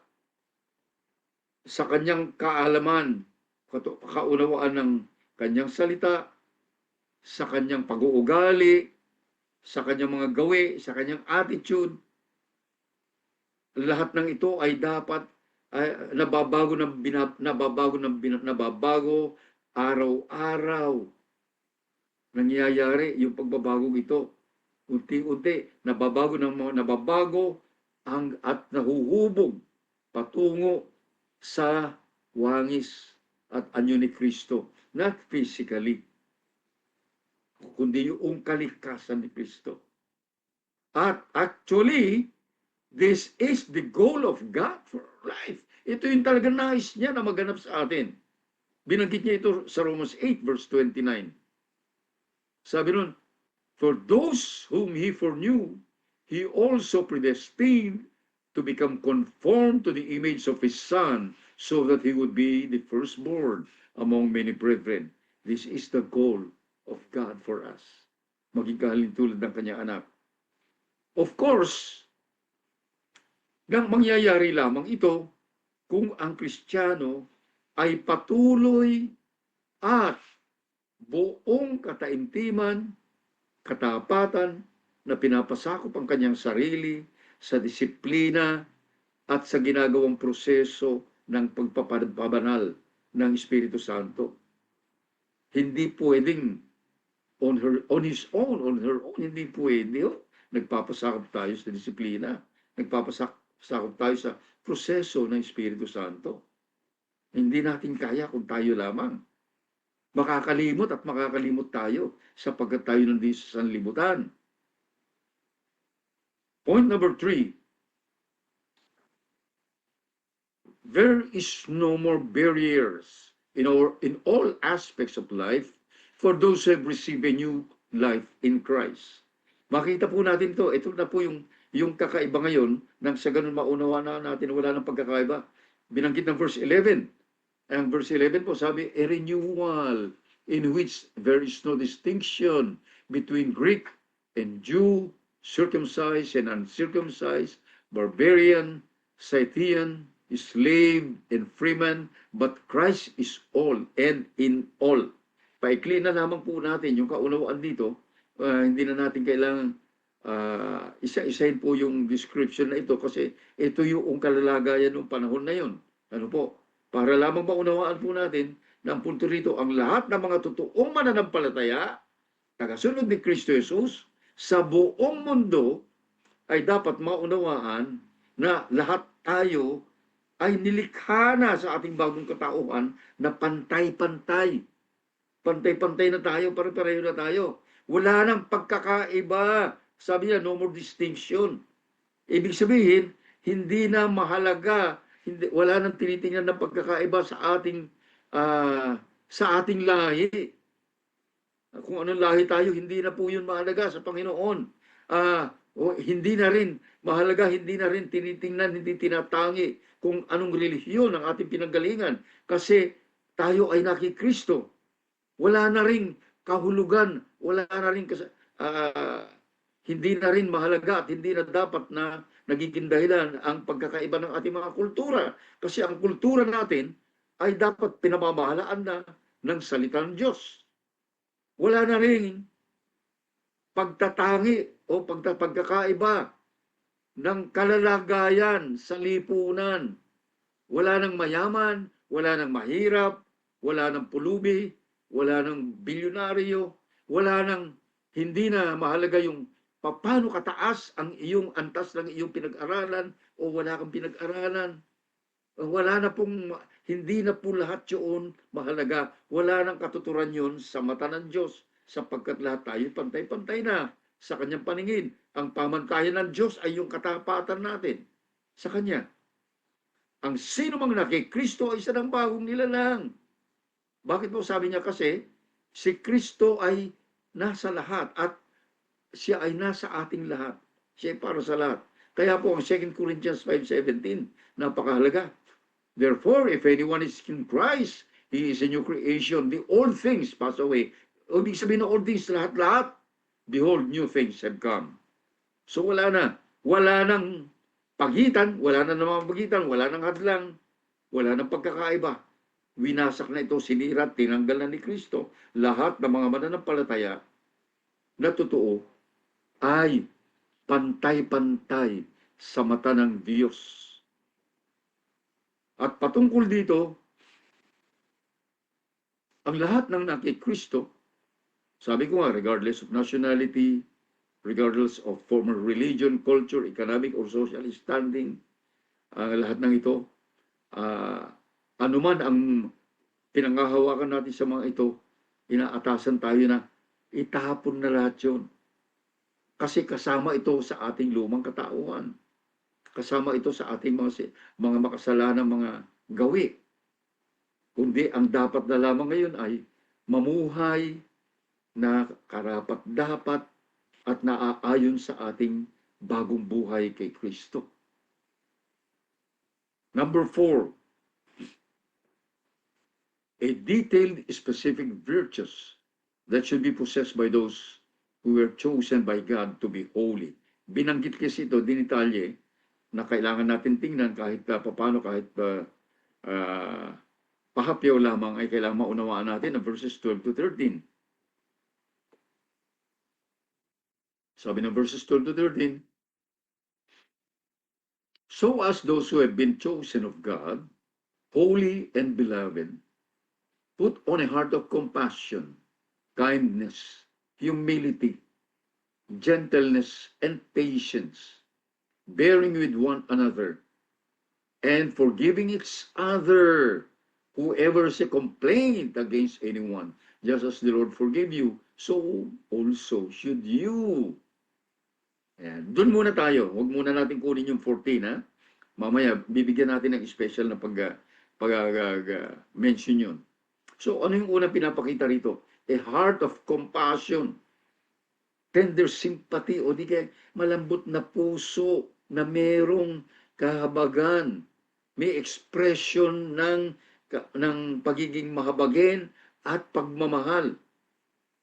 sa kanyang kaalaman, kaunawaan ng kanyang salita, sa kanyang pag-uugali, sa kanyang mga gawi, sa kanyang attitude, lahat ng ito ay dapat nababago araw-araw. Nangyayari yung pagbabagong ito. Unti-unti nababago at nahuhubog patungo sa wangis at anyo ni Kristo. Not physically, kundi yung kalikasan ni Kristo. At actually, this is the goal of God for life. Ito yung talaga nais niya na maganap sa atin. Binanggit niya ito sa Romans 8 verse 29. Sabi nun, for those whom He foreknew, He also predestined to become conformed to the image of His Son, so that He would be the firstborn among many brethren. This is the goal of God for us. Maging kahalintulad ng kanyang anak. Of course, nang mangyayari lamang ito kung ang Kristiyano ay patuloy at buong kataimtiman, katapatan na pinapasakop ang kanyang sarili sa disiplina at sa ginagawang proseso ng pagpapabanal ng Espiritu Santo. Hindi pwedeng on her own, hindi pwede. Nagpapasakop tayo sa disiplina. Nagpapasakop tayo sa proseso ng Espiritu Santo. Hindi natin kaya kung tayo lamang. Makakalimot at makakalimot tayo sapagkat tayo nandito sa sanlibutan. Point number 3. There is no more barriers in all aspects of life for those who have received a new life in Christ. Makita po natin to. Ito na po yung kakaiba ngayon nang sa ganun maunawa na natin wala ng pagkakaiba. Binanggit ng verse 11. Ang verse 11 po sabi, a renewal in which there is no distinction between Greek and Jew, circumcised and uncircumcised, barbarian, Scythian, slave and freeman, but Christ is all and in all. Paikli na lamang po natin yung kaunawaan dito. Hindi na natin kailangan isa-isahin po yung description na ito kasi ito yung kalalagayan ng panahon na yun. Ano po? Para lamang maunawaan po natin na ang punto rito, ang lahat ng mga totoong mananampalataya, tagasunod ni Kristo Jesus, sa buong mundo ay dapat maunawaan na lahat tayo ay nilikha na sa ating bagong katauhan na pantay-pantay. Pantay-pantay na tayo, pare-pareho na tayo. Wala nang pagkakaiba. Sabi niya, no more distinction. Ibig sabihin, hindi na mahalaga, Hindi, wala nang tinitingnan na pagkakaiba sa ating lahi. Kung anong lahi tayo, hindi na po yun mahalaga sa Panginoon. Hindi na rin mahalaga, hindi na rin tinitingnan, hindi tinatangi kung anong relihiyon ang ating pinanggalingan. Kasi tayo ay nakikristo. Wala na rin kahulugan, wala na rin hindi na rin mahalaga at hindi na dapat na nagiging dahilan ang pagkakaiba ng ating mga kultura. Kasi ang kultura natin ay dapat pinamamahalaan na ng salita ng Diyos. Wala na rin pagtatangi o pagkakaiba ng kalalagayan sa lipunan. Wala nang mayaman, wala nang mahirap, wala nang pulubi, wala nang bilyonaryo, wala nang hindi na mahalaga yung paano kataas ang iyong antas ng iyong pinag-aralan o wala kang pinag-aralan. Wala na pong, hindi na po lahat yun mahalaga. Wala nang katuturan yun sa mata ng Diyos sapagkat lahat tayo pantay-pantay na sa kanyang paningin. Ang pamantayan ng Diyos ay yung katapatan natin sa kanya. Ang sino mang nakikristo ay isa ng bagong nilalang. Bakit po sabi niya kasi, si Kristo ay nasa lahat at siya ay nasa ating lahat. Siya ay para sa lahat. Kaya po ang 2 Corinthians 5:17, napakahalaga. Therefore, if anyone is in Christ, he is a new creation. The old things pass away. O ibig sabihin ng old things, lahat-lahat. Behold, new things have come. So wala na. Wala nang pagitan, wala na namang pagitan, wala nang hadlang, wala nang pagkakaiba. Winasak na ito, sinira, tinanggal na ni Kristo. Lahat ng mga mananampalataya na totoo ay pantay-pantay sa mata ng Diyos. At patungkol dito, ang lahat ng nakikristo, sabi ko nga, regardless of nationality, regardless of former religion, culture, economic, or social standing, lahat ng ito, anuman ang pinangahawakan natin sa mga ito, inaatasan tayo na itahapon na lahat yun. Kasi kasama ito sa ating lumang katauhan. Kasama ito sa ating mga makasalanang mga gawi. Kundi ang dapat na lamang ngayon ay mamuhay na karapat-dapat at naaayon sa ating bagong buhay kay Kristo. Number 4, a detailed specific virtues that should be possessed by those who were chosen by God to be holy. Binanggit kasi ito, dinitalye, na kailangan natin tingnan kahit paano, kahit pahapyaw lamang ay kailangan maunawaan natin ang verses 12 to 13. Sabi ng verses 12 to 13, so as those who have been chosen of God, holy and beloved, put on a heart of compassion, kindness, humility, gentleness, and patience, bearing with one another, and forgiving each other, whoever has a complaint against anyone, just as the Lord forgave you, so also should you. Ayan. Doon muna tayo. Huwag muna natin kunin yung 14, ha? Mamaya, bibigyan natin ng special na mention yun. So, ano yung unang pinapakita rito? A heart of compassion, tender sympathy, o di kaya malambot na puso na merong kahabagan. May expression ng pagiging mahabagin at pagmamahal.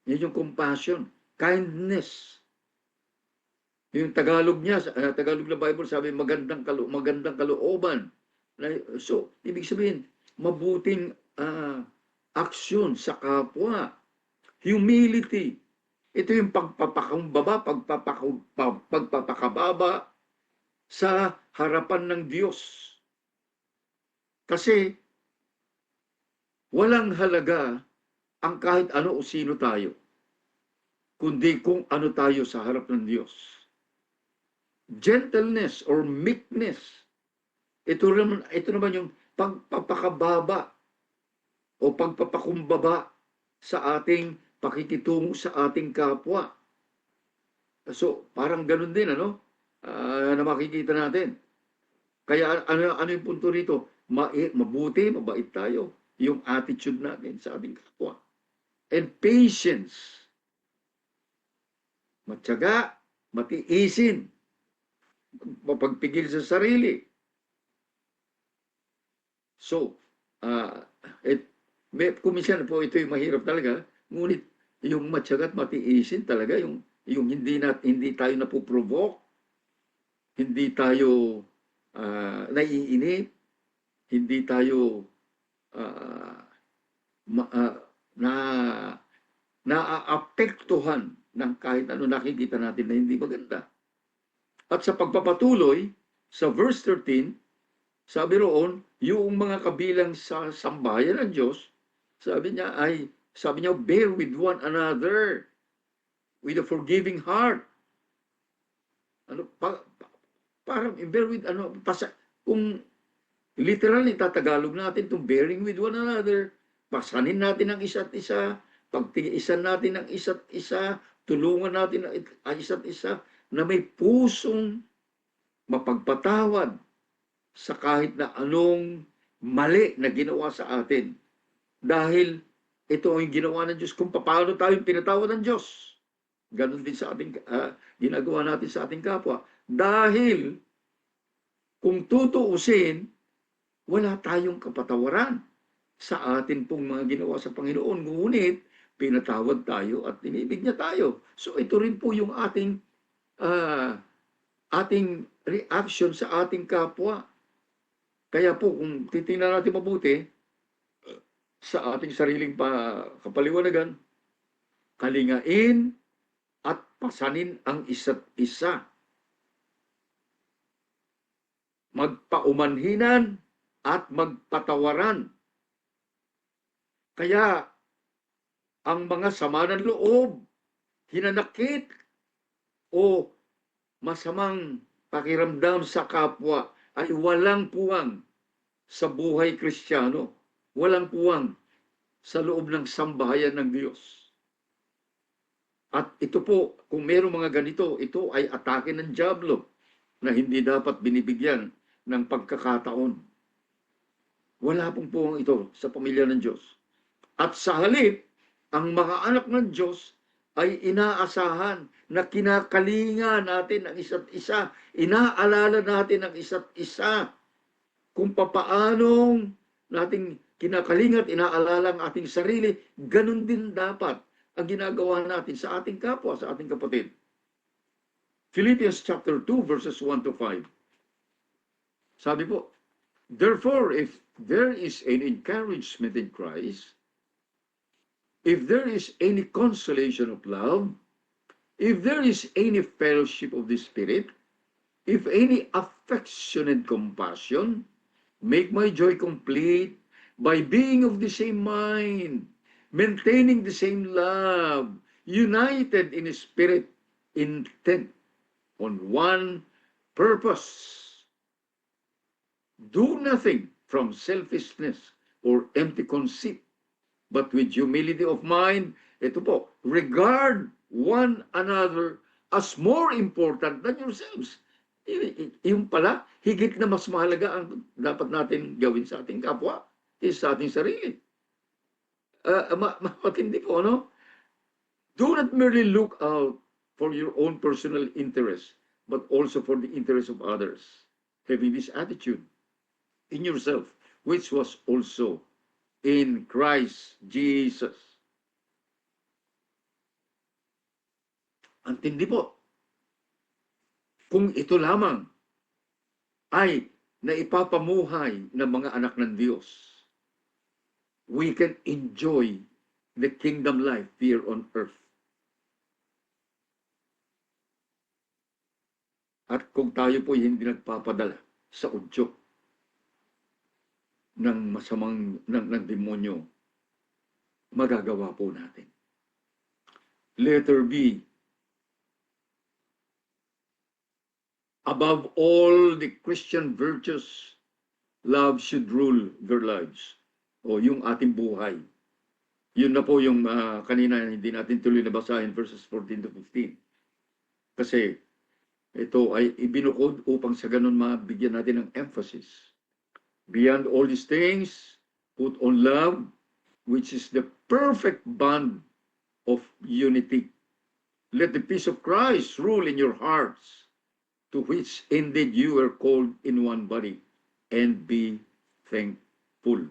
Yan yung compassion. Kindness. Yung Tagalog niya, Tagalog na Bible, sabi magandang kalooban. So, ibig sabihin, mabuting aksyon sa kapwa. Humility. Ito yung pagpapakababa sa harapan ng Diyos. Kasi walang halaga ang kahit ano o sino tayo, kundi kung ano tayo sa harap ng Diyos. Gentleness or meekness. Ito naman yung pagpapakababa o pagpapakumbaba sa ating pakikitungo sa ating kapwa. So, parang ganun din, na makikita natin. Kaya ano yung punto rito? Mabuti, mabait tayo. Yung attitude natin sa ating kapwa. And patience. Matyaga, matiisin, mapagpigil sa sarili. So, uh, kuminsan po ito yung mahirap talaga, ngunit yung matyaga at matiisin talaga, yung hindi tayo napuprovoke, hindi tayo naiinip, hindi tayo uh, ma, uh, na naaapektuhan ng kahit ano nakikita natin na hindi maganda. At sa pagpapatuloy, sa verse 13, sabi roon, yung mga kabilang sa sambahayan ng Diyos, sabi niya, bear with one another with a forgiving heart. Ano, parang bear with, kung literal itatagalog natin itong bearing with one another, pasanin natin ang isa't isa, pagtiisan natin ang isa't isa, tulungan natin ang isa't isa, na may pusong mapagpatawad sa kahit na anong mali na ginawa sa atin. Dahil ito ang ginawa ng Diyos kung paano tayo pinatawad ng Diyos. Ganon din sa ating ginagawa natin sa ating kapwa. Dahil kung tutuusin, wala tayong kapatawaran sa atin pong mga ginawa sa Panginoon. Ngunit, pinatawad tayo at inibig niya tayo. So ito rin po yung ating reaction sa ating kapwa. Kaya po, kung titingnan natin mabuti, sa ating sariling kapaliwanagan, kalingain at pasanin ang isa't isa. Magpaumanhinan at magpatawaran. Kaya, ang mga sama ng loob, hinanakit, o masamang pakiramdam sa kapwa ay walang puwang sa buhay Kristiyano. Walang puwang sa loob ng sambahayan ng Diyos. At ito po, kung mayroong mga ganito, ito ay atake ng dyablo na hindi dapat binibigyan ng pagkakataon. Wala pong puwang ito sa pamilya ng Diyos. At sa halip, ang mga anak ng Diyos ay inaasahan na kinakalinga natin ang isa't isa, inaalala natin ang isa't isa, kung papaanong nating kinakalinga at inaalala ang ating sarili, ganun din dapat ang ginagawa natin sa ating kapwa, sa ating kapatid. Philippians chapter 2 verses 1 to 5. Sabi po, therefore, if there is an encouragement in Christ, if there is any consolation of love, if there is any fellowship of the Spirit, if any affection and compassion, make my joy complete by being of the same mind, maintaining the same love, united in spirit, intent on one purpose. Do nothing from selfishness or empty conceit, but with humility of mind, ito po, regard one another as more important than yourselves. Yung pala, higit na mas mahalaga ang dapat natin gawin sa ating kapwa is sa ating sarili. Matindi po, no? Do not merely look out for your own personal interest, but also for the interest of others. Having this attitude in yourself, which was also in Christ Jesus. Ang tindi po. Kung ito lamang ay naipapamuhay ng mga anak ng Diyos, we can enjoy the kingdom life here on earth. At kung tayo po hindi nagpapadala sa udyok ng ng demonyo, magagawa po natin. Letter B. Above all the Christian virtues, love should rule their lives. O yung ating buhay. Yun na po yung kanina hindi natin tuloy na basahin verses 14 to 15. Kasi Ito ay ibinukod upang sa ganun mabigyan natin ng emphasis. Beyond all these things, put on love, which is the perfect bond of unity. Let the peace of Christ rule in your hearts, to which indeed you are called in one body, and be thankful.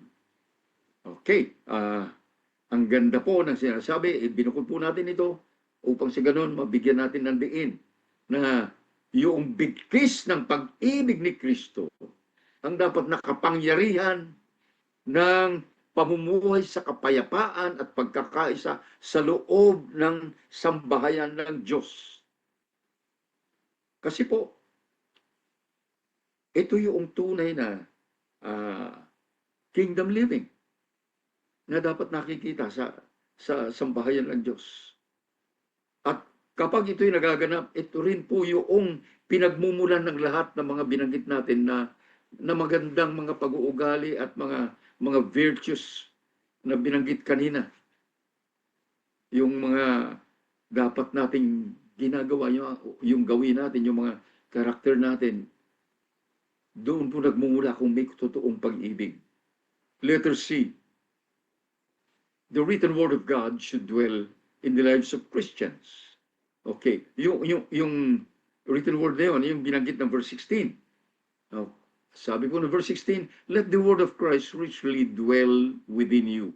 Okay, ang ganda po ng sinasabi, binukod po natin ito upang sa ganun mabigyan natin ng diin na yung bigkis ng pag-ibig ni Kristo ang dapat nakapangyarihan ng pamumuhay sa kapayapaan at pagkakaisa sa loob ng sambahayan ng Diyos. Kasi po, ito yung tunay na kingdom living na dapat nakikita sa sambahayan ng Diyos. At kapag ito'y nagaganap, ito rin po yung pinagmumulan ng lahat ng mga binanggit natin na magandang mga pag-uugali at mga virtues na binanggit kanina. Yung mga dapat nating ginagawa, yung gawin natin, yung mga karakter natin, doon po nagmumula kung may totoong pag-ibig. Letter C. The written word of God should dwell in the lives of Christians. Okay, yung written word na yun, yung binanggit ng verse 16. Now, sabi po ng verse 16, let the word of Christ richly dwell within you,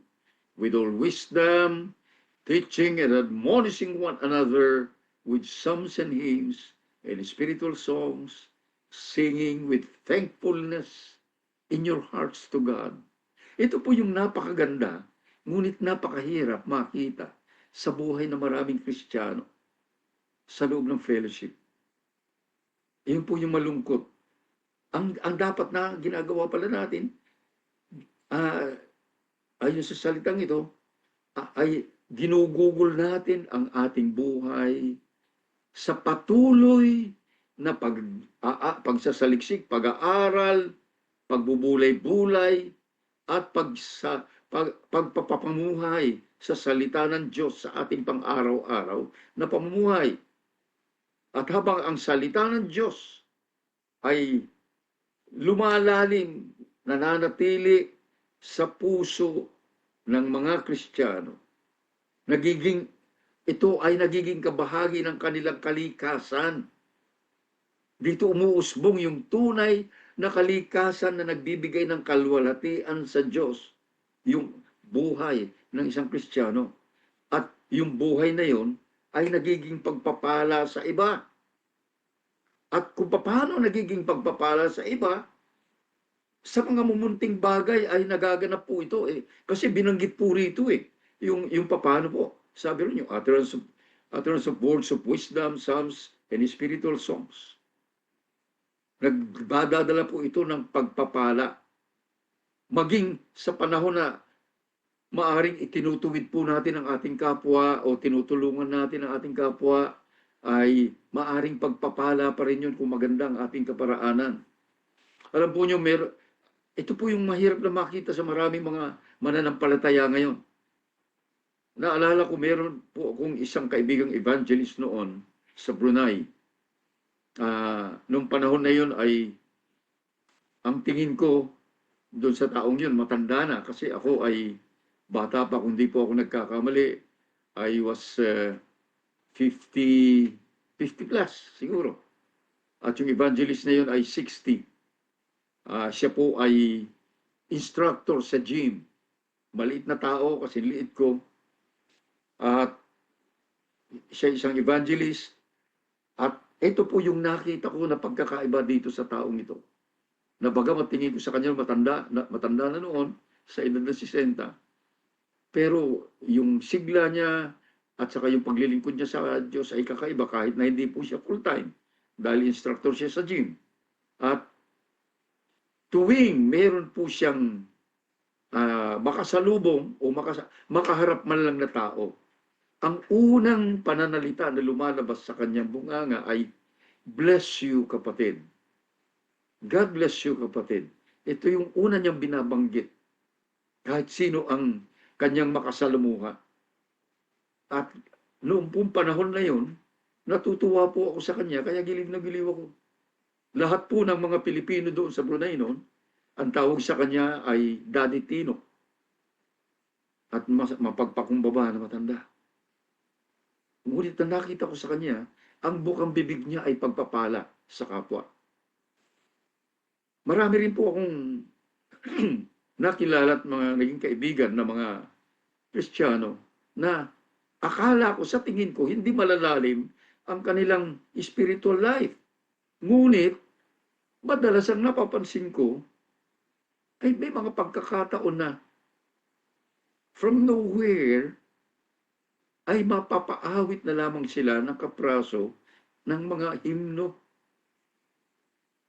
with all wisdom, teaching and admonishing one another with psalms and hymns and spiritual songs, singing with thankfulness in your hearts to God. Ito po yung napakaganda, ngunit napakahirap makita sa buhay ng maraming Kristiyano sa loob ng fellowship. Iyon po yung malungkot. Ang dapat na ginagawa pala natin, ayon sa salitang ito, ay ginugugol natin ang ating buhay sa patuloy na pagsasaliksik, pag-aaral, pagbubulay-bulay, at pagpapamuhay sa salita ng Diyos sa ating pang-araw-araw na pamumuhay. At habang ang salita ng Diyos ay lumalalim, nananatili sa puso ng mga Kristiyano, ito ay nagiging kabahagi ng kanilang kalikasan. Dito umuusbong yung tunay na kalikasan na nagbibigay ng kalwalhatian sa Diyos, yung buhay ng isang Kristiyano. At yung buhay na yon ay nagiging pagpapala sa iba. At kung paano nagiging pagpapala sa iba, sa mga mumunting bagay ay nagaganap po ito. Kasi binanggit po rito yung paano po. Sabi rin yung utterance of words of wisdom, psalms, and spiritual songs. Nagbadadala po ito ng pagpapala. Maging sa panahon na maaring itinutuwid po natin ang ating kapwa o tinutulungan natin ang ating kapwa, ay maaring pagpapala pa rin yun kung maganda ang ating kaparaanan. Alam po nyo, ito po yung mahirap na makita sa maraming mga mananampalataya ngayon. Naalala ko, meron po akong isang kaibigang evangelist noon sa Brunei. Nung panahon na yun ay, ang tingin ko doon sa taong yun, matanda na. Kasi ako ay bata pa, kung di po ako nagkakamali. I was 50 plus siguro. At yung evangelist na yun ay 60. Siya po ay instructor sa gym. Maliit na tao kasi liit ko. At siya isang evangelist. At ito po yung nakita ko na pagkakaiba dito sa taong ito. Na bagamat tingin ko sa kanya matanda na noon, sa edad na 60. Pero yung sigla niya at saka yung paglilingkod niya sa Diyos ay kakaiba kahit na hindi po siya full-time. Dahil instructor siya sa gym. At tuwing meron po siyang makasalubong o makaharap man lang na tao, ang unang pananalita na lumalabas sa kanyang bunganga ay, bless you, kapatid. God bless you, kapatid. Ito yung una niyang binabanggit. Kahit sino ang kanyang makasalamuha. At noong pong panahon na yun, natutuwa po ako sa kanya, kaya giliw na giliw ako. Lahat po ng mga Pilipino doon sa Brunei noon, ang tawag sa kanya ay Daddy Tino at mapagpakumbaba na matanda. Ngunit na nakita ko sa kanya, ang bukang bibig niya ay pagpapala sa kapwa. Marami rin po akong nakilala at mga naging kaibigan na mga Kristiyano na akala ko sa tingin ko hindi malalalim ang kanilang spiritual life. Ngunit, madalas ang napapansin ko ay may mga pagkakataon na from nowhere ay mapapaawit na lamang sila ng kapraso ng mga himno.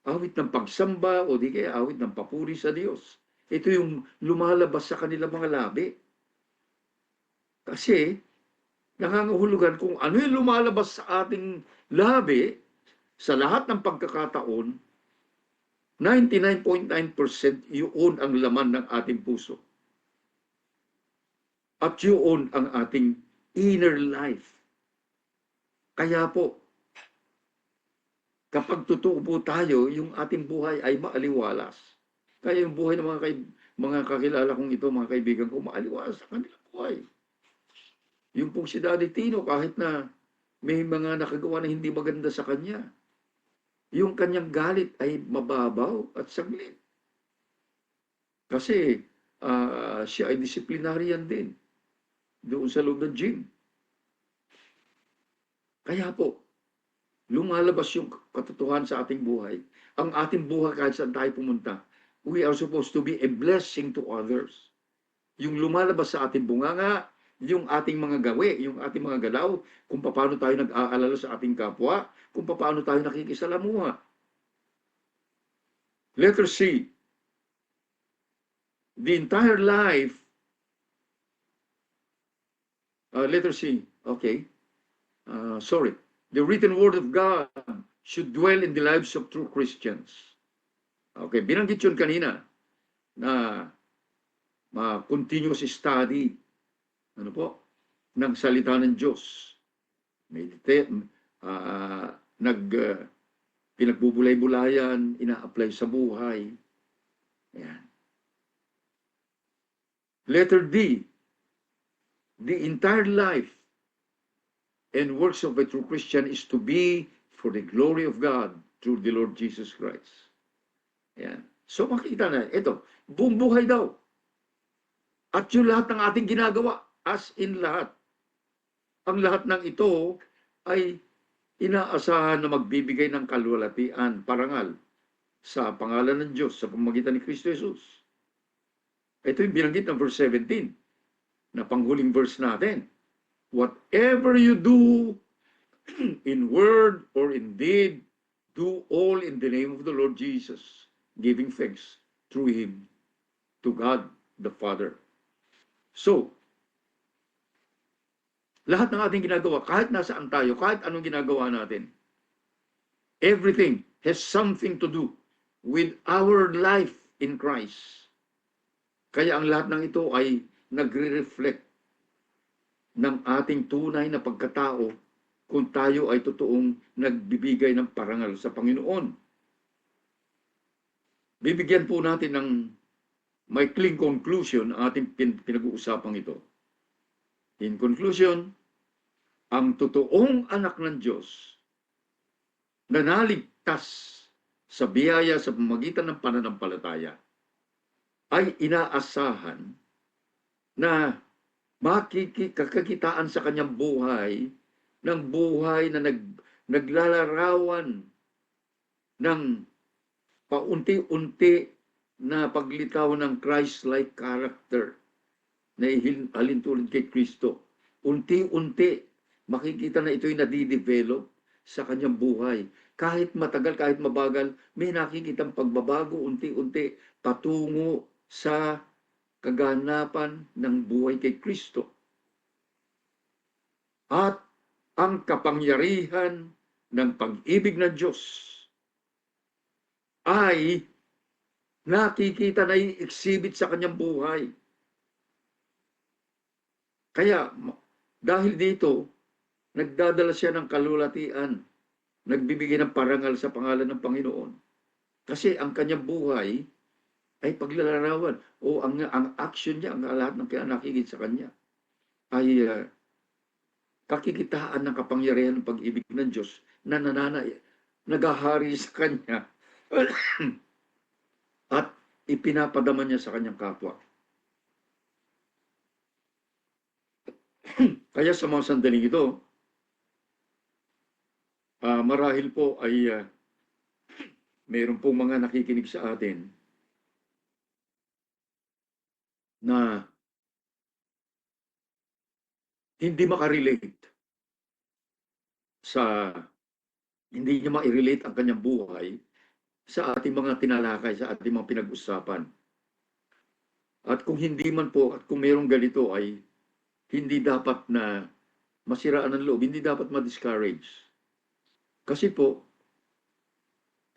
Awit ng pagsamba o di kaya awit ng papuri sa Diyos. Ito yung lumalabas sa kanilang mga labi. Kasi nangangahulugan kung ano yung lumalabas sa ating labi sa lahat ng pagkakataon, 99.9% yun ang laman ng ating puso. At yun ang ating inner life. Kaya po, kapag totoo po tayo, yung ating buhay ay maaliwalas. Kaya yung buhay ng mga kakilala kong ito, mga kaibigan ko, maaliwalas sa kanilang buhay. Yung pong si Daddy Tino, kahit na may mga nakagawa na hindi maganda sa kanya, yung kanyang galit ay mababaw at saglit. Kasi siya ay disciplinarian din doon sa loob ng gym. Kaya po, lumalabas yung katotohanan sa ating buhay. Ang ating buhay kahit saan tayo pumunta, we are supposed to be a blessing to others. Yung lumalabas sa ating bunganga, yung ating mga gawi, yung ating mga galaw, kung paano tayo nag-aalala sa ating kapwa, kung paano tayo nakikisalamuha. Letter C. The entire life, letter C, okay. Sorry. The written word of God should dwell in the lives of true Christians. Okay, binanggit yun kanina na continuous study ng salita ng Diyos. Meditate, pinagbubulay-bulayan, ina-apply sa buhay. Ayan. Letter D, the entire life and works of a true Christian is to be for the glory of God through the Lord Jesus Christ. Ayan. So makita na, ito, buong buhay daw. At yung lahat ng ating ginagawa, as in lahat. Ang lahat ng ito ay inaasahan na magbibigay ng kalwalatian, parangal, sa pangalan ng Diyos, sa pamamagitan ni Kristo Jesus. Ito yung binanggit ng verse 17, na panghuling verse natin. Whatever you do in word or in deed, do all in the name of the Lord Jesus, giving thanks through Him to God the Father. So, lahat ng ating ginagawa, kahit nasaan tayo, kahit anong ginagawa natin, everything has something to do with our life in Christ. Kaya ang lahat ng ito ay nagre-reflect ng ating tunay na pagkatao kung tayo ay totoong nagbibigay ng parangal sa Panginoon. Bibigyan po natin ng maikling conclusion ang ating pinag-uusapang ito. In conclusion, ang totoong anak ng Diyos na naligtas sa biyaya sa pamamagitan ng pananampalataya ay inaasahan na makikakitaan sa kanyang buhay ng buhay na naglalarawan ng paunti-unti na paglitaw ng Christ-like character na halintulad kay Kristo. Unti-unti, makikita na ito'y nadidevelop sa kanyang buhay. Kahit matagal, kahit mabagal, may nakikitang pagbabago unti-unti patungo sa kaganapan ng buhay kay Kristo. At ang kapangyarihan ng pag-ibig ng Diyos ay nakikita na i-exhibit sa kanyang buhay. Kaya, dahil dito, Nagdadala siya ng kalulatian, nagbibigay ng parangal sa pangalan ng Panginoon. Kasi ang kanyang buhay ay paglalarawan o ang action niya, ang lahat ng nakikita sa kanya ay kakikitaan ng kapangyarihan ng pag-ibig ng Diyos na nagahari sa kanya at ipinapadama niya sa kanyang kapwa. Kaya sa mga sandaling ito, marahil po ay mayroon pong mga nakikinig sa atin na hindi makarelate sa, hindi niya ma-relate ang kanyang buhay sa ating mga tinalakay, sa ating mga pinag-usapan. At kung hindi man po, at kung mayroong ganito ay hindi dapat na masiraan ng loob, hindi dapat ma-discourage. Kasi po,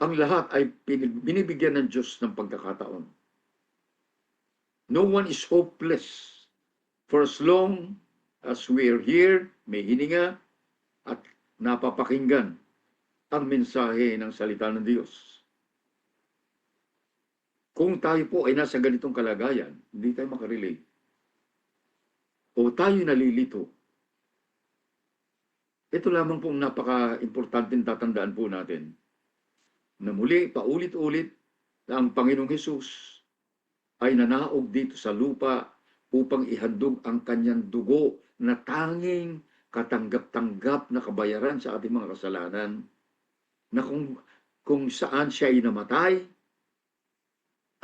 ang lahat ay binibigyan ng Diyos ng pagkakataon. No one is hopeless. For as long as we are here, may hininga at napapakinggan ang mensahe ng salita ng Diyos. Kung tayo po ay nasa ganitong kalagayan, hindi tayo makarelate. O tayo nalilito. Ito lamang pong napaka-importanteng tatandaan po natin na muli, paulit-ulit, na ang Panginoong Hesus ay nanaog dito sa lupa upang ihandog ang kanyang dugo na tanging katanggap-tanggap na kabayaran sa ating mga kasalanan, na kung saan siya ay namatay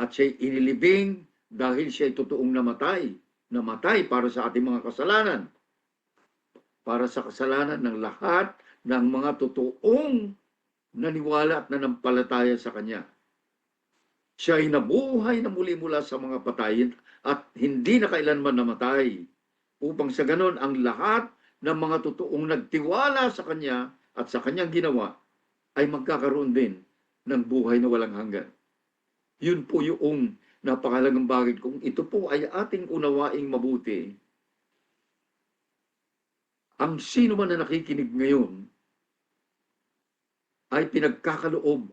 at siya ay inilibing dahil siya ay totoong namatay para sa ating mga kasalanan, para sa kasalanan ng lahat ng mga totoong naniwala at nanampalataya sa Kanya. Siya ay nabuhay na muli mula sa mga patayin at hindi na kailanman namatay, upang sa ganon ang lahat ng mga totoong nagtiwala sa Kanya at sa Kanyang ginawa ay magkakaroon din ng buhay na walang hanggan. Yun po yung napakalagang bagay. Kung ito po ay ating unawaing mabuti, ang sino man na nakikinig ngayon ay pinagkakaloob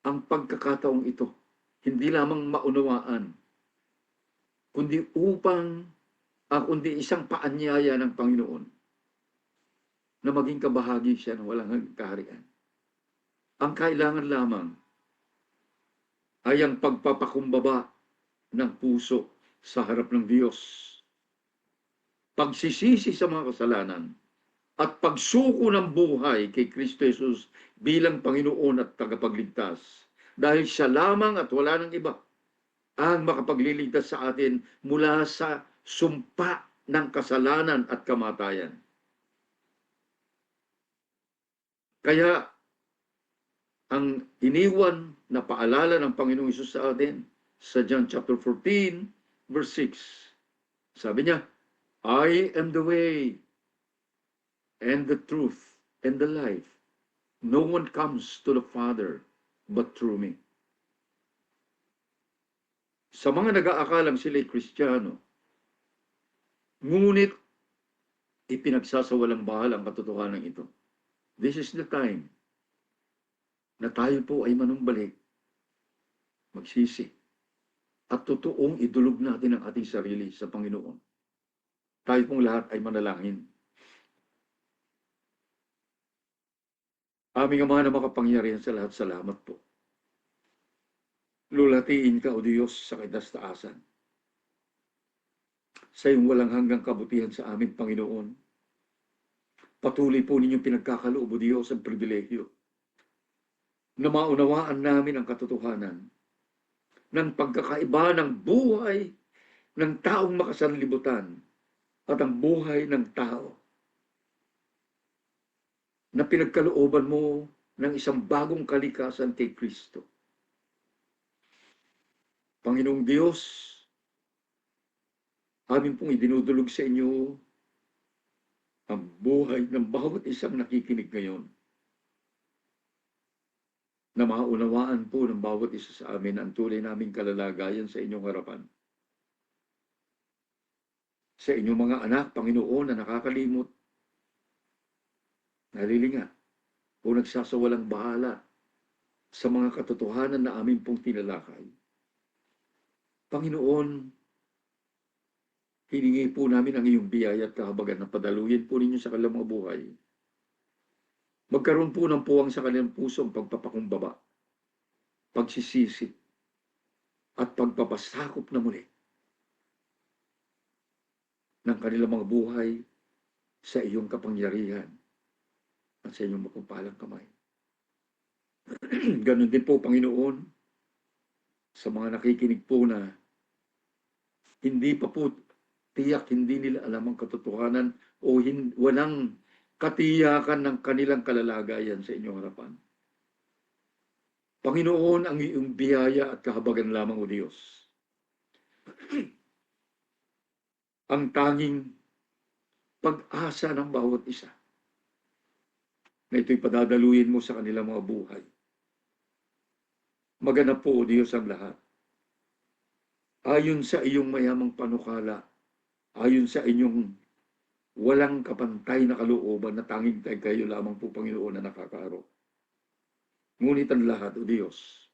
ang pagkakataong ito. Hindi lamang maunawaan, kundi kundi isang paanyaya ng Panginoon na maging kabahagi siya ng walang hanggang kaharian. Ang kailangan lamang ay ang pagpapakumbaba ng puso sa harap ng Diyos, pagsisisi sa mga kasalanan, at pagsuko ng buhay kay Kristo Jesus bilang Panginoon at tagapagligtas. Dahil siya lamang at wala nang iba ang makapagliligtas sa atin mula sa sumpa ng kasalanan at kamatayan. Kaya ang iniwan na paalala ng Panginoong Hesus sa atin sa John chapter 14, verse 6. Sabi niya, I am the way and the truth and the life. No one comes to the Father but through me. Sa mga nag-aakalang sila'y Kristiyano, ngunit ipinagsasawalang bahal ang katotohanan ito. This is the time na tayo po ay manumbalik, magsisi, at totoong idulog natin ang ating sarili sa Panginoon. Tayo pong lahat ay manalangin. Aming Ama na makapangyarihan sa lahat, salamat po. Lulatiin ka, O Diyos, sa kadastaasan. Sa iyong walang hanggang kabutihan sa amin, Panginoon. Patuloy po ninyong pinagkakaloob, O Diyos, ang pribilehyo na maunawaan namin ang katotohanan ng pagkakaiba ng buhay ng taong makasanlibutan at ang buhay ng tao na pinagkalooban mo ng isang bagong kalikasan kay Kristo. Panginoong Diyos, amin pong idinudulog sa inyo ang buhay ng bawat isang nakikinig ngayon, na maunawaan po ng bawat isa sa amin ang tunay naming kalalagayan sa inyong harapan. Sa inyong mga anak, Panginoon, na nakakalimot, nalilinga, o nagsasawalang bahala sa mga katotohanan na amin pong tinalakay. Panginoon, hiningi po namin ang iyong biyaya at kahabagan na padaluyin po ninyo sa kanilang mga buhay. Magkaroon po ng puwang sa kanilang puso ang pagpapakumbaba, pagsisisi, at pagpapasakop na muli ng kanilang mga buhay sa iyong kapangyarihan at sa iyong mapagpalang kamay. Ganon din po, Panginoon, sa mga nakikinig po na hindi pa po tiyak, hindi nila alam ang katotohanan o walang katiyakan ng kanilang kalalagayan sa inyong harapan. Panginoon, ang iyong biyaya at kahabagan lamang, O Diyos, ang tanging pag-asa ng bawat isa na ito'y padadaluyin mo sa kanilang mga buhay. Maganap po, O Diyos, ang lahat. Ayon sa iyong mayamang panukala, ayon sa inyong walang kapantay na kalooban na tanging kayo lamang po, Panginoon, na nakakaarok. Ngunit ang lahat, O Diyos,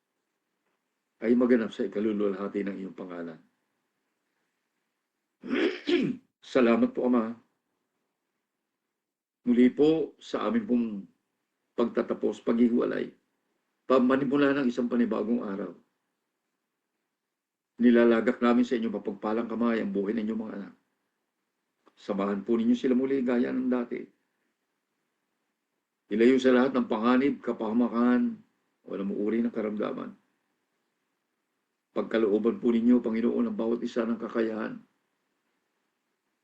ay maganap sa ikaluluwalhati ng iyong pangalan. Salamat po, Ama. Muli po sa amin pong pagtatapos, paghiwalay, pamanimula ng isang panibagong araw. Nilalagak namin sa inyong mapagpalang kamay ang buhay ng inyong mga anak. Samahan po ninyo sila muli gaya ng dati. Ilayo sa lahat ng panganib, kapahamakan, o namumuri ng karamdaman. Pagkalooban po ninyo, Panginoon, ang bawat isa ng kakayahan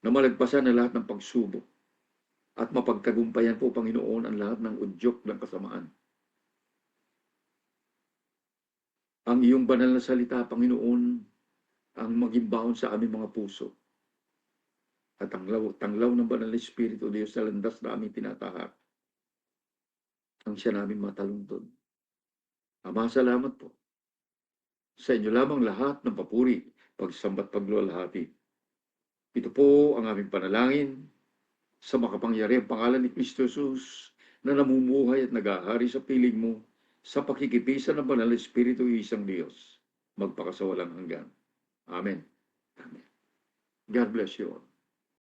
na malagpasan ang lahat ng pagsubok at mapagtagumpayan po, Panginoon, ang lahat ng udyok ng kasamaan. Ang iyong banal na salita, Panginoon, ang maging baon sa aming mga puso. At ang tanglaw ng banal na Espiritu, Diyos, sa landas na aming tinatahak, ang siya namin matalungtod. Ama, salamat po. Sa inyo lamang lahat ng papuri, pagsambat, pagluwalhati. Ito po ang aming panalangin sa makapangyarihang pangalan ni Kristo Jesus na namumuhay at nag-ahari sa piling mo sa pakikipisan ng banal na Espiritu isang Diyos, magpakasawalang hanggan. Amen. Amen. God bless you all.